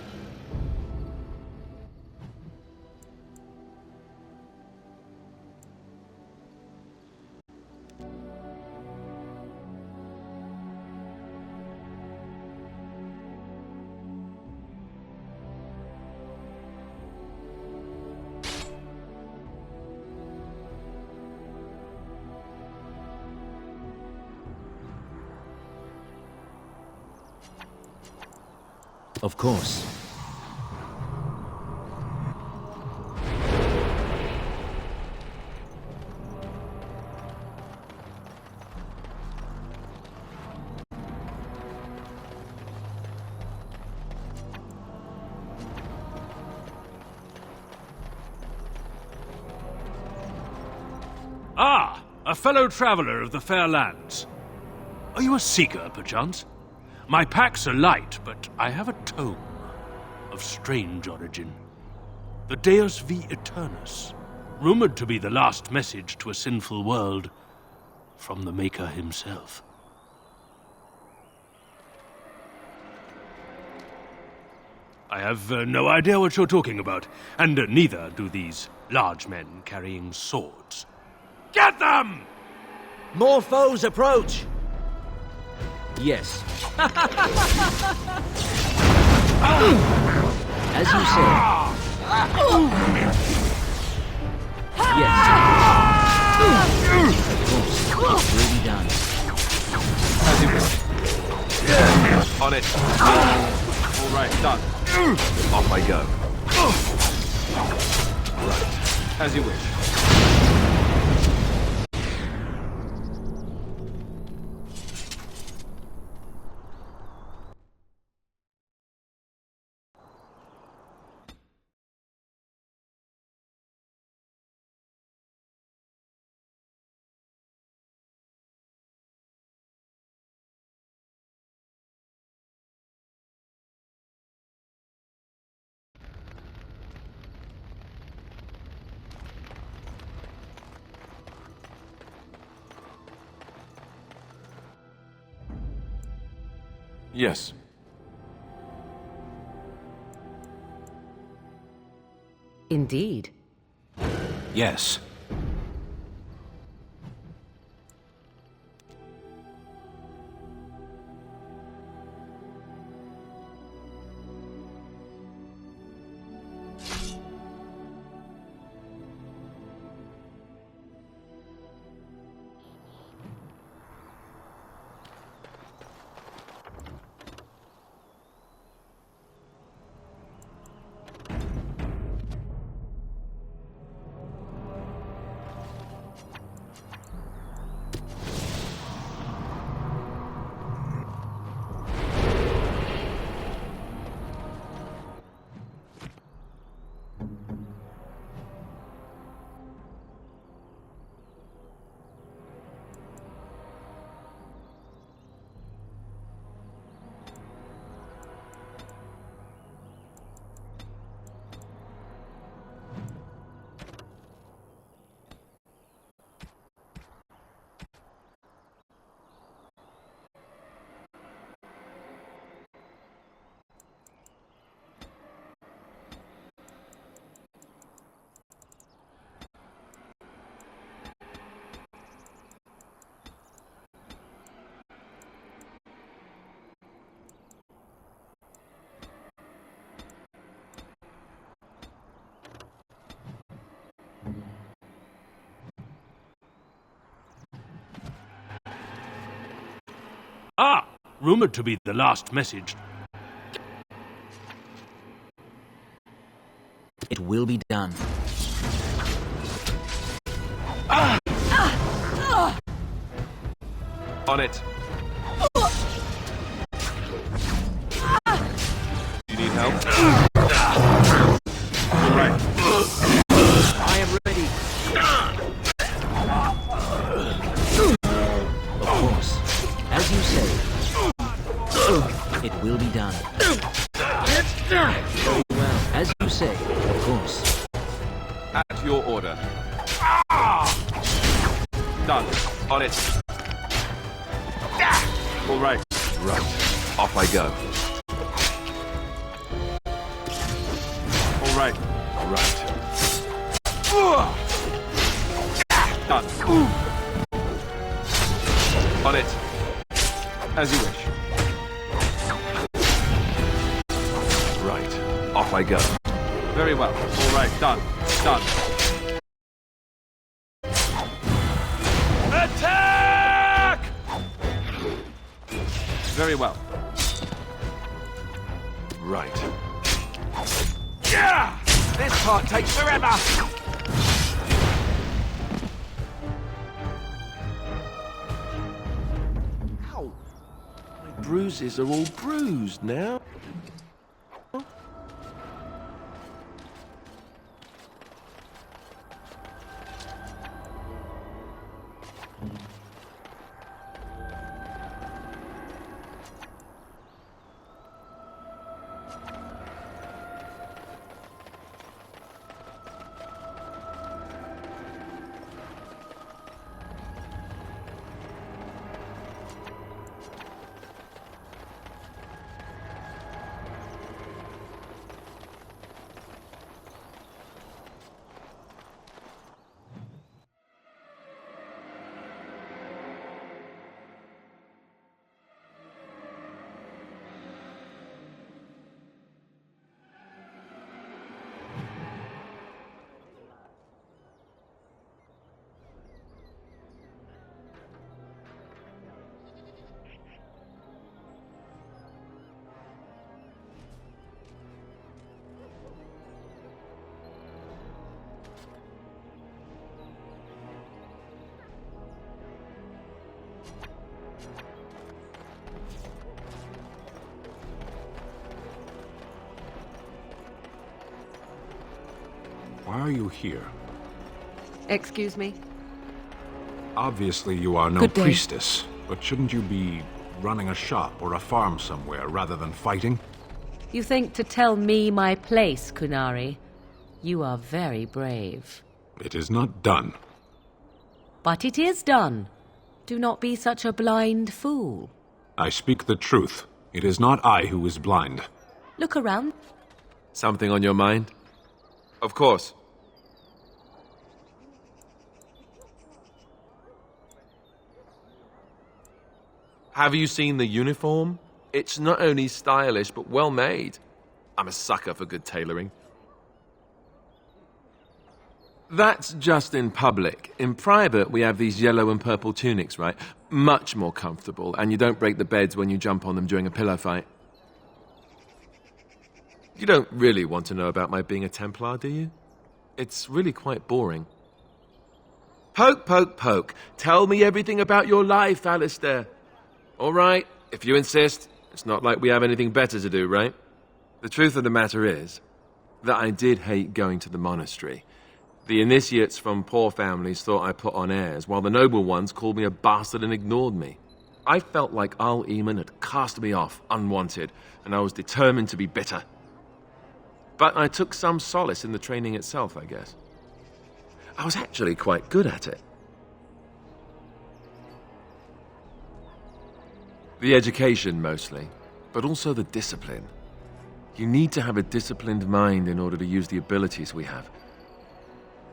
Of course. Ah, a fellow traveler of the fair lands. Are you a seeker, perchance? My packs are light, but I have a tome of strange origin. The Deus V Eternus, rumored to be the last message to a sinful world from the Maker himself. I have no idea what you're talking about, and neither do these large men carrying swords. Get them! More foes approach! Yes. As you say. Yes. Of course, it will be done. As you wish. On it. All right, done. Off I go. Right. As you wish. Yes. Indeed. Yes. Ah, rumored to be the last message. will be done. On it. You need help? All right. I am ready. Of course. As you say. It will be done. Very well. As you say. Of course. At your order. Done. On it. All right. Right. Off I go. All right. Right. Done. On it. As you wish. Right. Off I go. Very well. All right. Done. Done. Attack! Very well. Right. Yeah! This part takes forever! Ow! My bruises are all bruised now. Why are you here? Excuse me? Obviously you are no Good day. priestess, but shouldn't you be running a shop or a farm somewhere rather than fighting? You think to tell me my place, Kunari? You are very brave. It is not done. But it is done. Do not be such a blind fool. I speak the truth. It is not I who is blind. Look around. Something on your mind? Of course. Have you seen the uniform? It's not only stylish, but well made. I'm a sucker for good tailoring. That's just in public. In private, we have these yellow and purple tunics, right? Much more comfortable, and you don't break the beds when you jump on them during a pillow fight. You don't really want to know about my being a Templar, do you? It's really quite boring. Poke, poke, poke. Tell me everything about your life, Alistair. All right, if you insist. It's not like we have anything better to do, right? The truth of the matter is that I did hate going to the monastery. The initiates from poor families thought I put on airs, while the noble ones called me a bastard and ignored me. I felt like Al Eamon had cast me off, unwanted, and I was determined to be bitter. But I took some solace in the training itself, I guess. I was actually quite good at it. The education, mostly, but also the discipline. You need to have a disciplined mind in order to use the abilities we have.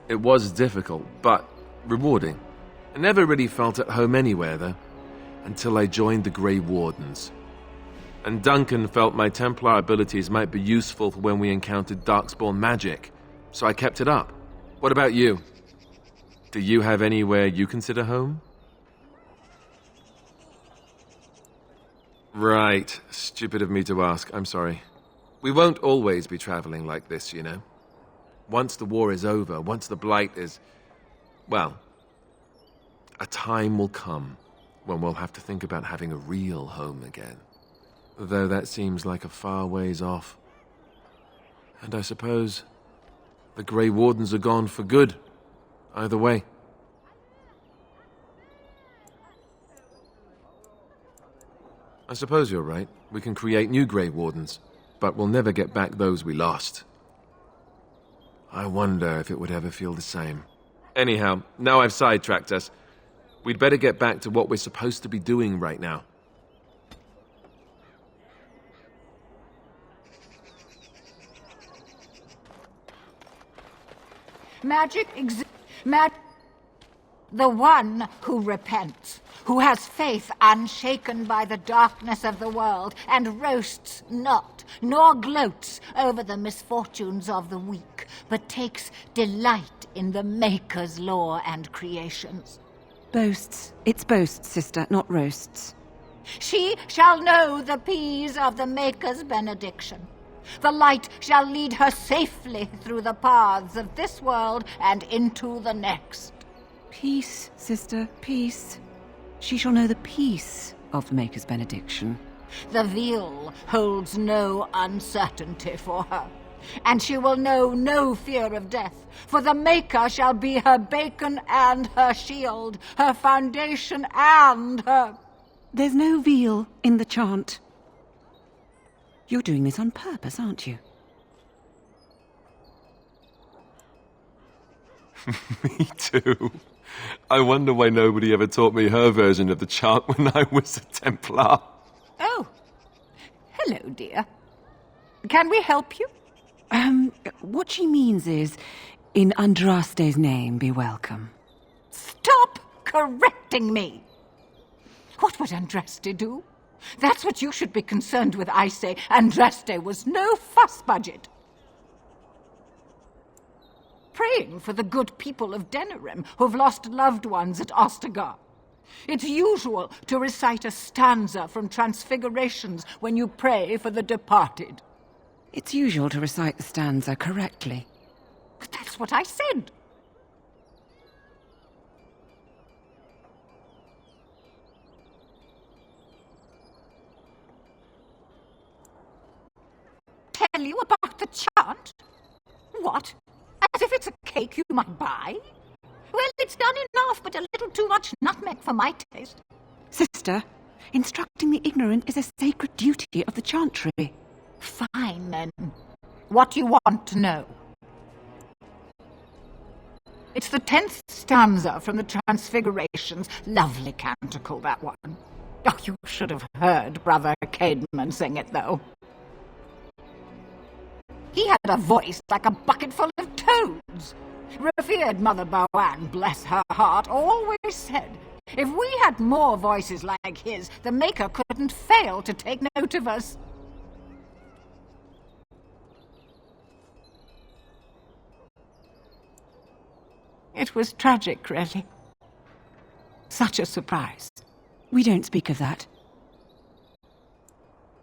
It was difficult, but rewarding. I never really felt at home anywhere, though, until I joined the Grey Wardens. And Duncan felt my Templar abilities might be useful for when we encountered Darkspawn magic, so I kept it up. What about you? Do you have anywhere you consider home? Right. Stupid of me to ask. I'm sorry. We won't always be traveling like this, you know. Once the war is over, once the Blight is... well, a time will come when we'll have to think about having a real home again. Though that seems like a far ways off. And I suppose the Grey Wardens are gone for good, either way. I suppose you're right. We can create new Grey Wardens, but we'll never get back those we lost. I wonder if it would ever feel the same. Anyhow, now I've sidetracked us. We'd better get back to what we're supposed to be doing right now. The one who repents, who has faith unshaken by the darkness of the world, and roasts not, nor gloats over the misfortunes of the weak, but takes delight in the Maker's law and creations. Boasts. It's boasts, sister, not roasts. She shall know the peace of the Maker's benediction. The light shall lead her safely through the paths of this world and into the next. Peace, sister, peace. She shall know the peace of the Maker's benediction. The veil holds no uncertainty for her, and she will know no fear of death, for the Maker shall be her beacon and her shield, her foundation and her... There's no veal in the chant. You're doing this on purpose, aren't you? Me too. I wonder why nobody ever taught me her version of the chant when I was a Templar. Oh, hello, dear. Can we help you? What she means is, in Andraste's name, be welcome. Stop correcting me! What would Andraste do? That's what you should be concerned with, I say. Andraste was no fuss budget. Praying for the good people of Denerim who've lost loved ones at Ostagar. It's usual to recite a stanza from Transfigurations when you pray for the departed. It's usual to recite the stanza correctly. But that's what I said. Tell you about the chant? What? As if it's a cake you might buy? Well, it's done enough, but a little too much nutmeg for my taste. Sister, instructing the ignorant is a sacred duty of the chantry. Fine, then. What do you want to know? It's the 10th stanza from the Transfigurations. Lovely canticle, that one. Oh, you should have heard Brother Caedmon sing it, though. He had a voice like a bucket full of toads. Revered Mother Boann, bless her heart, always said, if we had more voices like his, the Maker couldn't fail to take note of us. It was tragic, really. Such a surprise. We don't speak of that.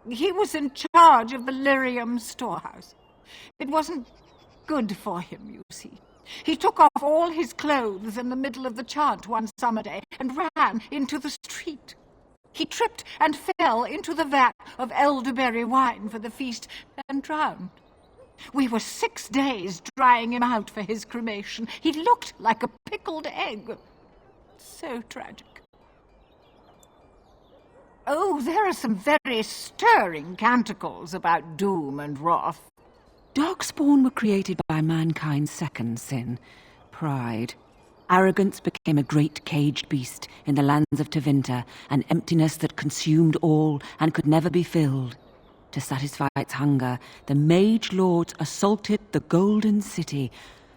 He was in charge of the lyrium storehouse. It wasn't good for him, you see. He took off all his clothes in the middle of the chant one summer day and ran into the street. He tripped and fell into the vat of elderberry wine for the feast and drowned. We were 6 days drying him out for his cremation. He looked like a pickled egg. So tragic. Oh, there are some very stirring canticles about doom and wrath. Darkspawn were created by mankind's second sin, pride. Arrogance became a great caged beast in the lands of Tevinter, an emptiness that consumed all and could never be filled. To satisfy its hunger, the mage lords assaulted the Golden City,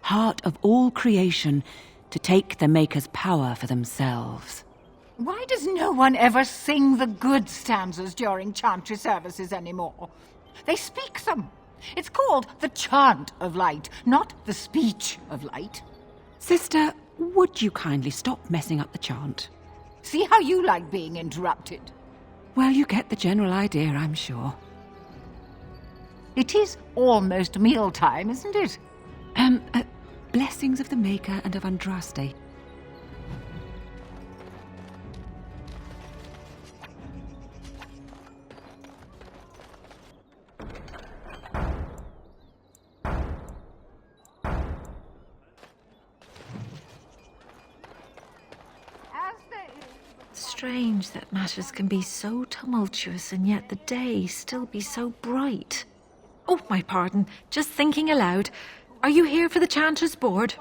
heart of all creation, to take the Maker's power for themselves. Why does no one ever sing the good stanzas during chantry services anymore? They speak them. It's called the chant of light, not the speech of light. Sister, would you kindly stop messing up the chant? See how you like being interrupted. Well, you get the general idea, I'm sure. It is almost mealtime, isn't it? Blessings of the Maker and of Andraste. Strange that matters can be so tumultuous and yet the day still be so bright. Oh, my pardon. Just thinking aloud. Are you here for the Chanter's Board?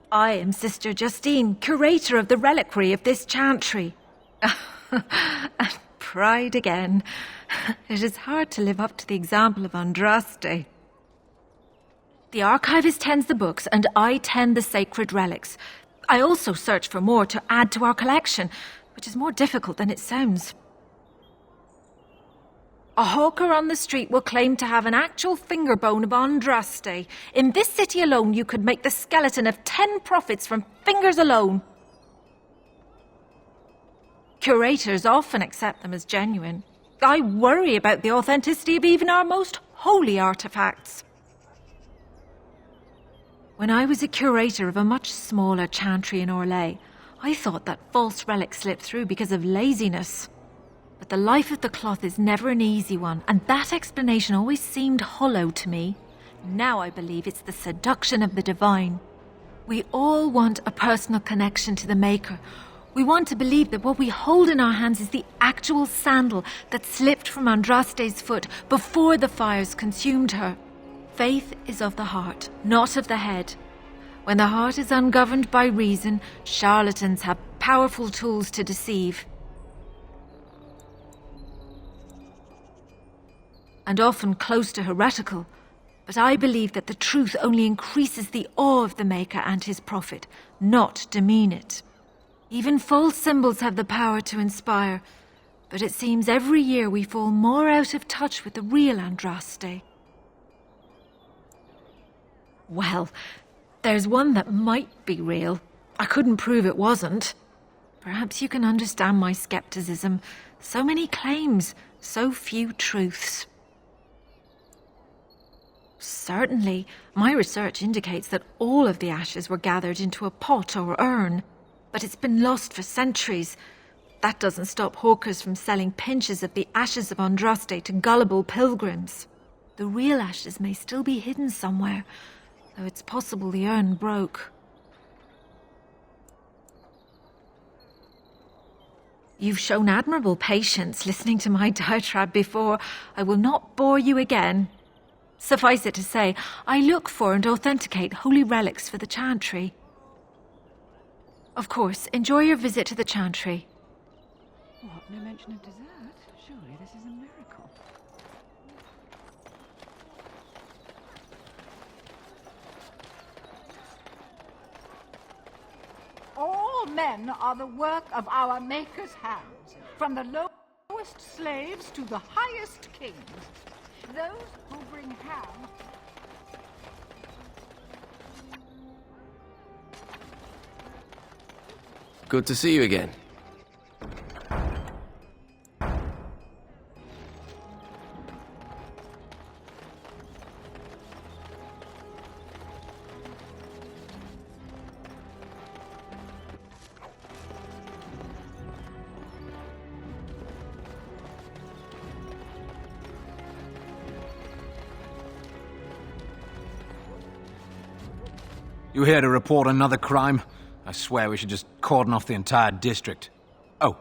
I am Sister Justine, curator of the reliquary of this chantry. And pride again. It is hard to live up to the example of Andraste. The archivist tends the books, and I tend the sacred relics. I also search for more to add to our collection, which is more difficult than it sounds. A hawker on the street will claim to have an actual finger bone of Andraste. In this city alone, you could make the skeleton of 10 prophets from fingers alone. Curators often accept them as genuine. I worry about the authenticity of even our most holy artifacts. When I was a curator of a much smaller chantry in Orlais, I thought that false relics slipped through because of laziness. But the life of the cloth is never an easy one, and that explanation always seemed hollow to me. Now I believe it's the seduction of the divine. We all want a personal connection to the Maker. We want to believe that what we hold in our hands is the actual sandal that slipped from Andraste's foot before the fires consumed her. Faith is of the heart, not of the head. When the heart is ungoverned by reason, charlatans have powerful tools to deceive. And often close to heretical. But I believe that the truth only increases the awe of the Maker and his prophet, not demean it. Even false symbols have the power to inspire, but it seems every year we fall more out of touch with the real Andraste. Well, there's one that might be real. I couldn't prove it wasn't. Perhaps you can understand my skepticism. So many claims, so few truths. Certainly, my research indicates that all of the ashes were gathered into a pot or urn, but it's been lost for centuries. That doesn't stop hawkers from selling pinches of the ashes of Andraste to gullible pilgrims. The real ashes may still be hidden somewhere, though it's possible the urn broke. You've shown admirable patience listening to my diatribe before. I will not bore you again. Suffice it to say, I look for and authenticate holy relics for the chantry. Of course, enjoy your visit to the chantry. What, no mention of dessert? Surely this is a miracle. All men are the work of our Maker's hands, from the lowest slaves to the highest kings. Those who bring ham... Good to see you again. You here to report another crime? I swear we should just cordon off the entire district. Oh,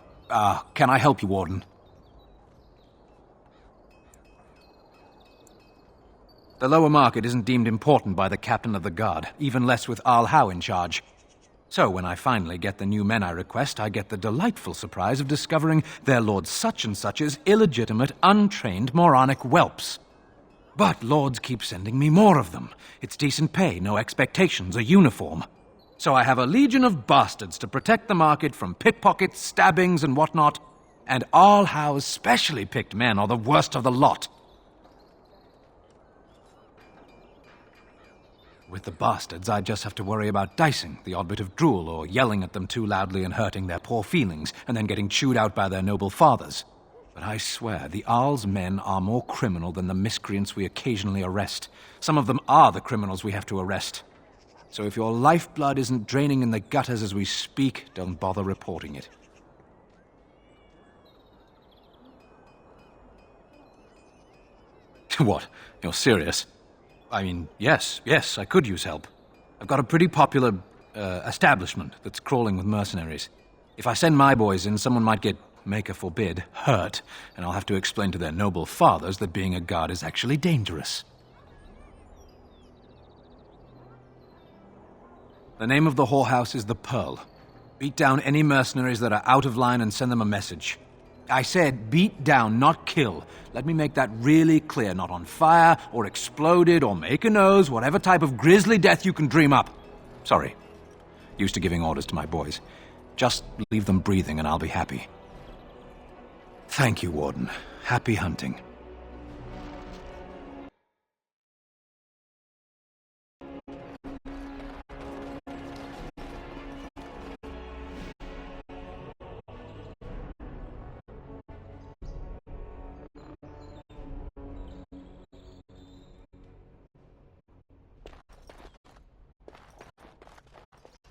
can I help you, Warden? The lower market isn't deemed important by the captain of the guard, even less with Al Howe in charge. So when I finally get the new men I request, I get the delightful surprise of discovering their Lord Such-and-Such's illegitimate, untrained, moronic whelps. But lords keep sending me more of them. It's decent pay, no expectations, a uniform. So I have a legion of bastards to protect the market from pickpockets, stabbings, and whatnot. And Al Howe's specially picked men are the worst of the lot. With the bastards, I just have to worry about dicing, the odd bit of drool, or yelling at them too loudly and hurting their poor feelings, and then getting chewed out by their noble fathers. But I swear, the Arl's men are more criminal than the miscreants we occasionally arrest. Some of them are the criminals we have to arrest. So if your lifeblood isn't draining in the gutters as we speak, don't bother reporting it. What? You're serious? I mean, yes, I could use help. I've got a pretty popular establishment that's crawling with mercenaries. If I send my boys in, someone might get, maker forbid, hurt, and I'll have to explain to their noble fathers that being a guard is actually dangerous. The name of the whorehouse is the Pearl. Beat down any mercenaries that are out of line and send them a message. I said beat down, not kill. Let me make that really clear. Not on fire, or exploded, or make a nose, whatever type of grisly death you can dream up. Sorry. Used to giving orders to my boys. Just leave them breathing and I'll be happy. Thank you, Warden. Happy hunting.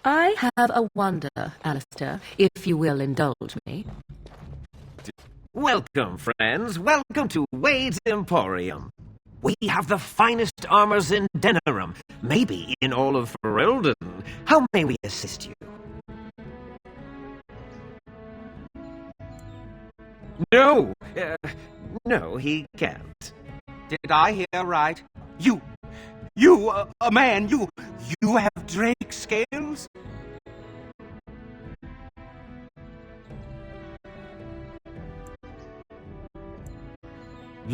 I have a wonder, Alistair, if you will indulge me. Welcome, friends. Welcome to Wade's Emporium. We have the finest armors in Denerim, maybe in all of Ferelden. How may we assist you? No, no, he can't. Did I hear right? You, a man, you have drake scales?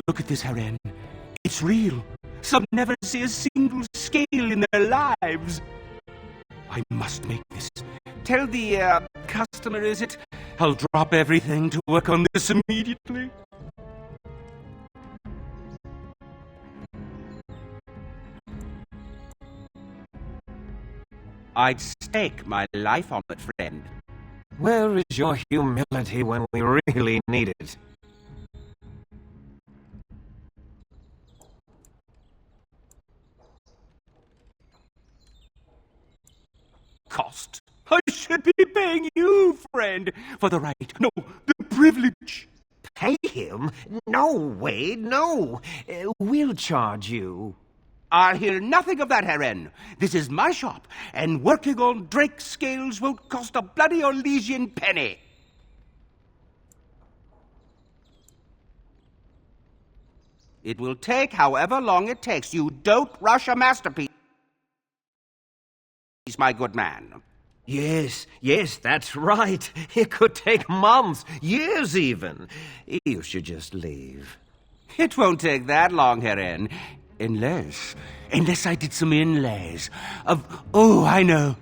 Look at this, Haren. It's real. Some never see a single scale in their lives. I must make this. Tell the, customer, is it? I'll drop everything to work on this immediately. I'd stake my life on it, friend. Where is your humility when we really need it? Cost? I should be paying you, friend, for the right, no, the privilege. Pay him? No, Wade, no. We'll charge you. I'll hear nothing of that, Haren. This is my shop, and working on drake scales won't cost a bloody Orlesian penny. It will take however long it takes. You don't rush a masterpiece, my good man. Yes, that's right. It could take months, years even. You should just leave. It won't take that long, Haren. Unless I did some inlays of... Oh, I know.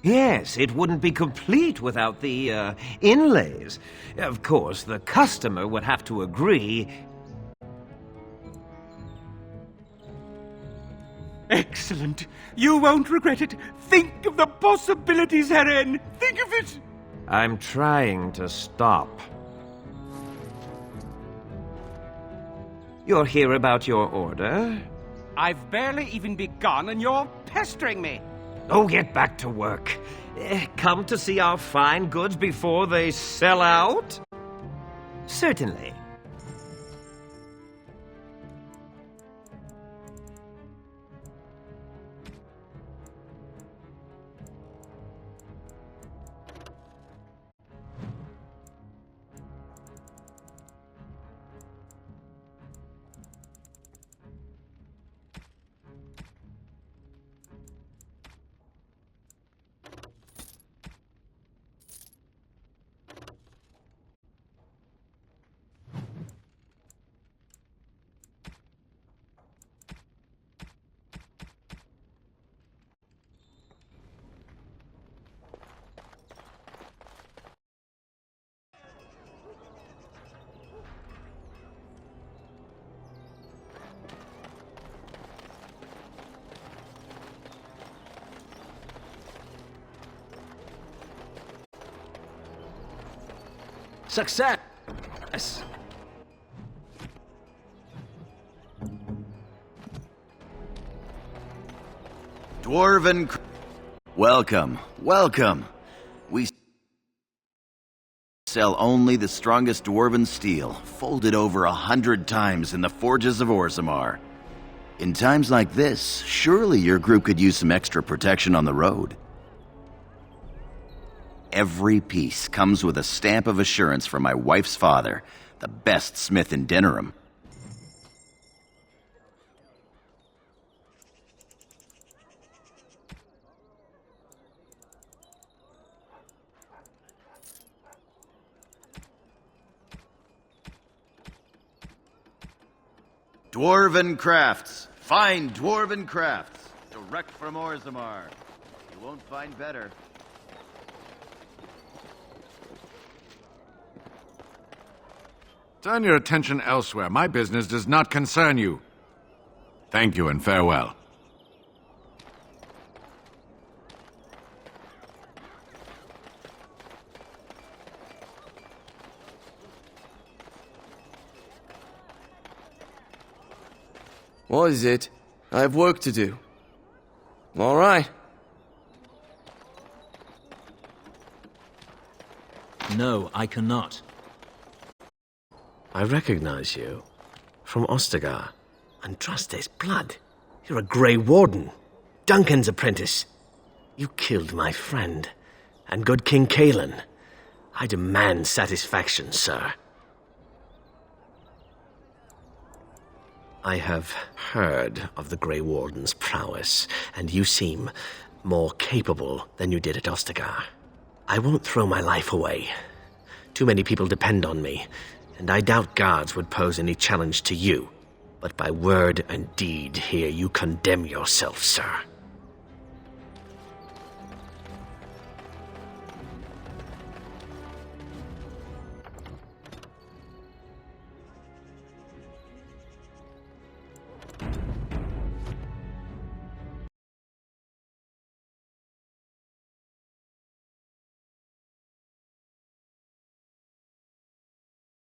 Yes, it wouldn't be complete without the, inlays. Of course, the customer would have to agree. Excellent. You won't regret it. Think of the possibilities, Haren. Think of it. I'm trying to stop. You're here about your order? I've barely even begun and you're pestering me. Oh, get back to work. Come to see our fine goods before they sell out? Certainly. Success! Dwarven... Welcome, welcome. We sell only the strongest dwarven steel, folded over 100 times in the forges of Orzammar. In times like this, surely your group could use some extra protection on the road. Every piece comes with a stamp of assurance from my wife's father, the best smith in Denerim. Dwarven crafts. Fine dwarven crafts. Direct from Orzammar. You won't find better. Turn your attention elsewhere. My business does not concern you. Thank you and farewell. What is it? I have work to do. All right. No, I cannot. I recognize you. From Ostagar. Andraste's blood. You're a Grey Warden. Duncan's apprentice. You killed my friend. And good King Cailan. I demand satisfaction, sir. I have heard of the Grey Warden's prowess, and you seem more capable than you did at Ostagar. I won't throw my life away. Too many people depend on me, and I doubt guards would pose any challenge to you. But by word and deed here you condemn yourself, sir.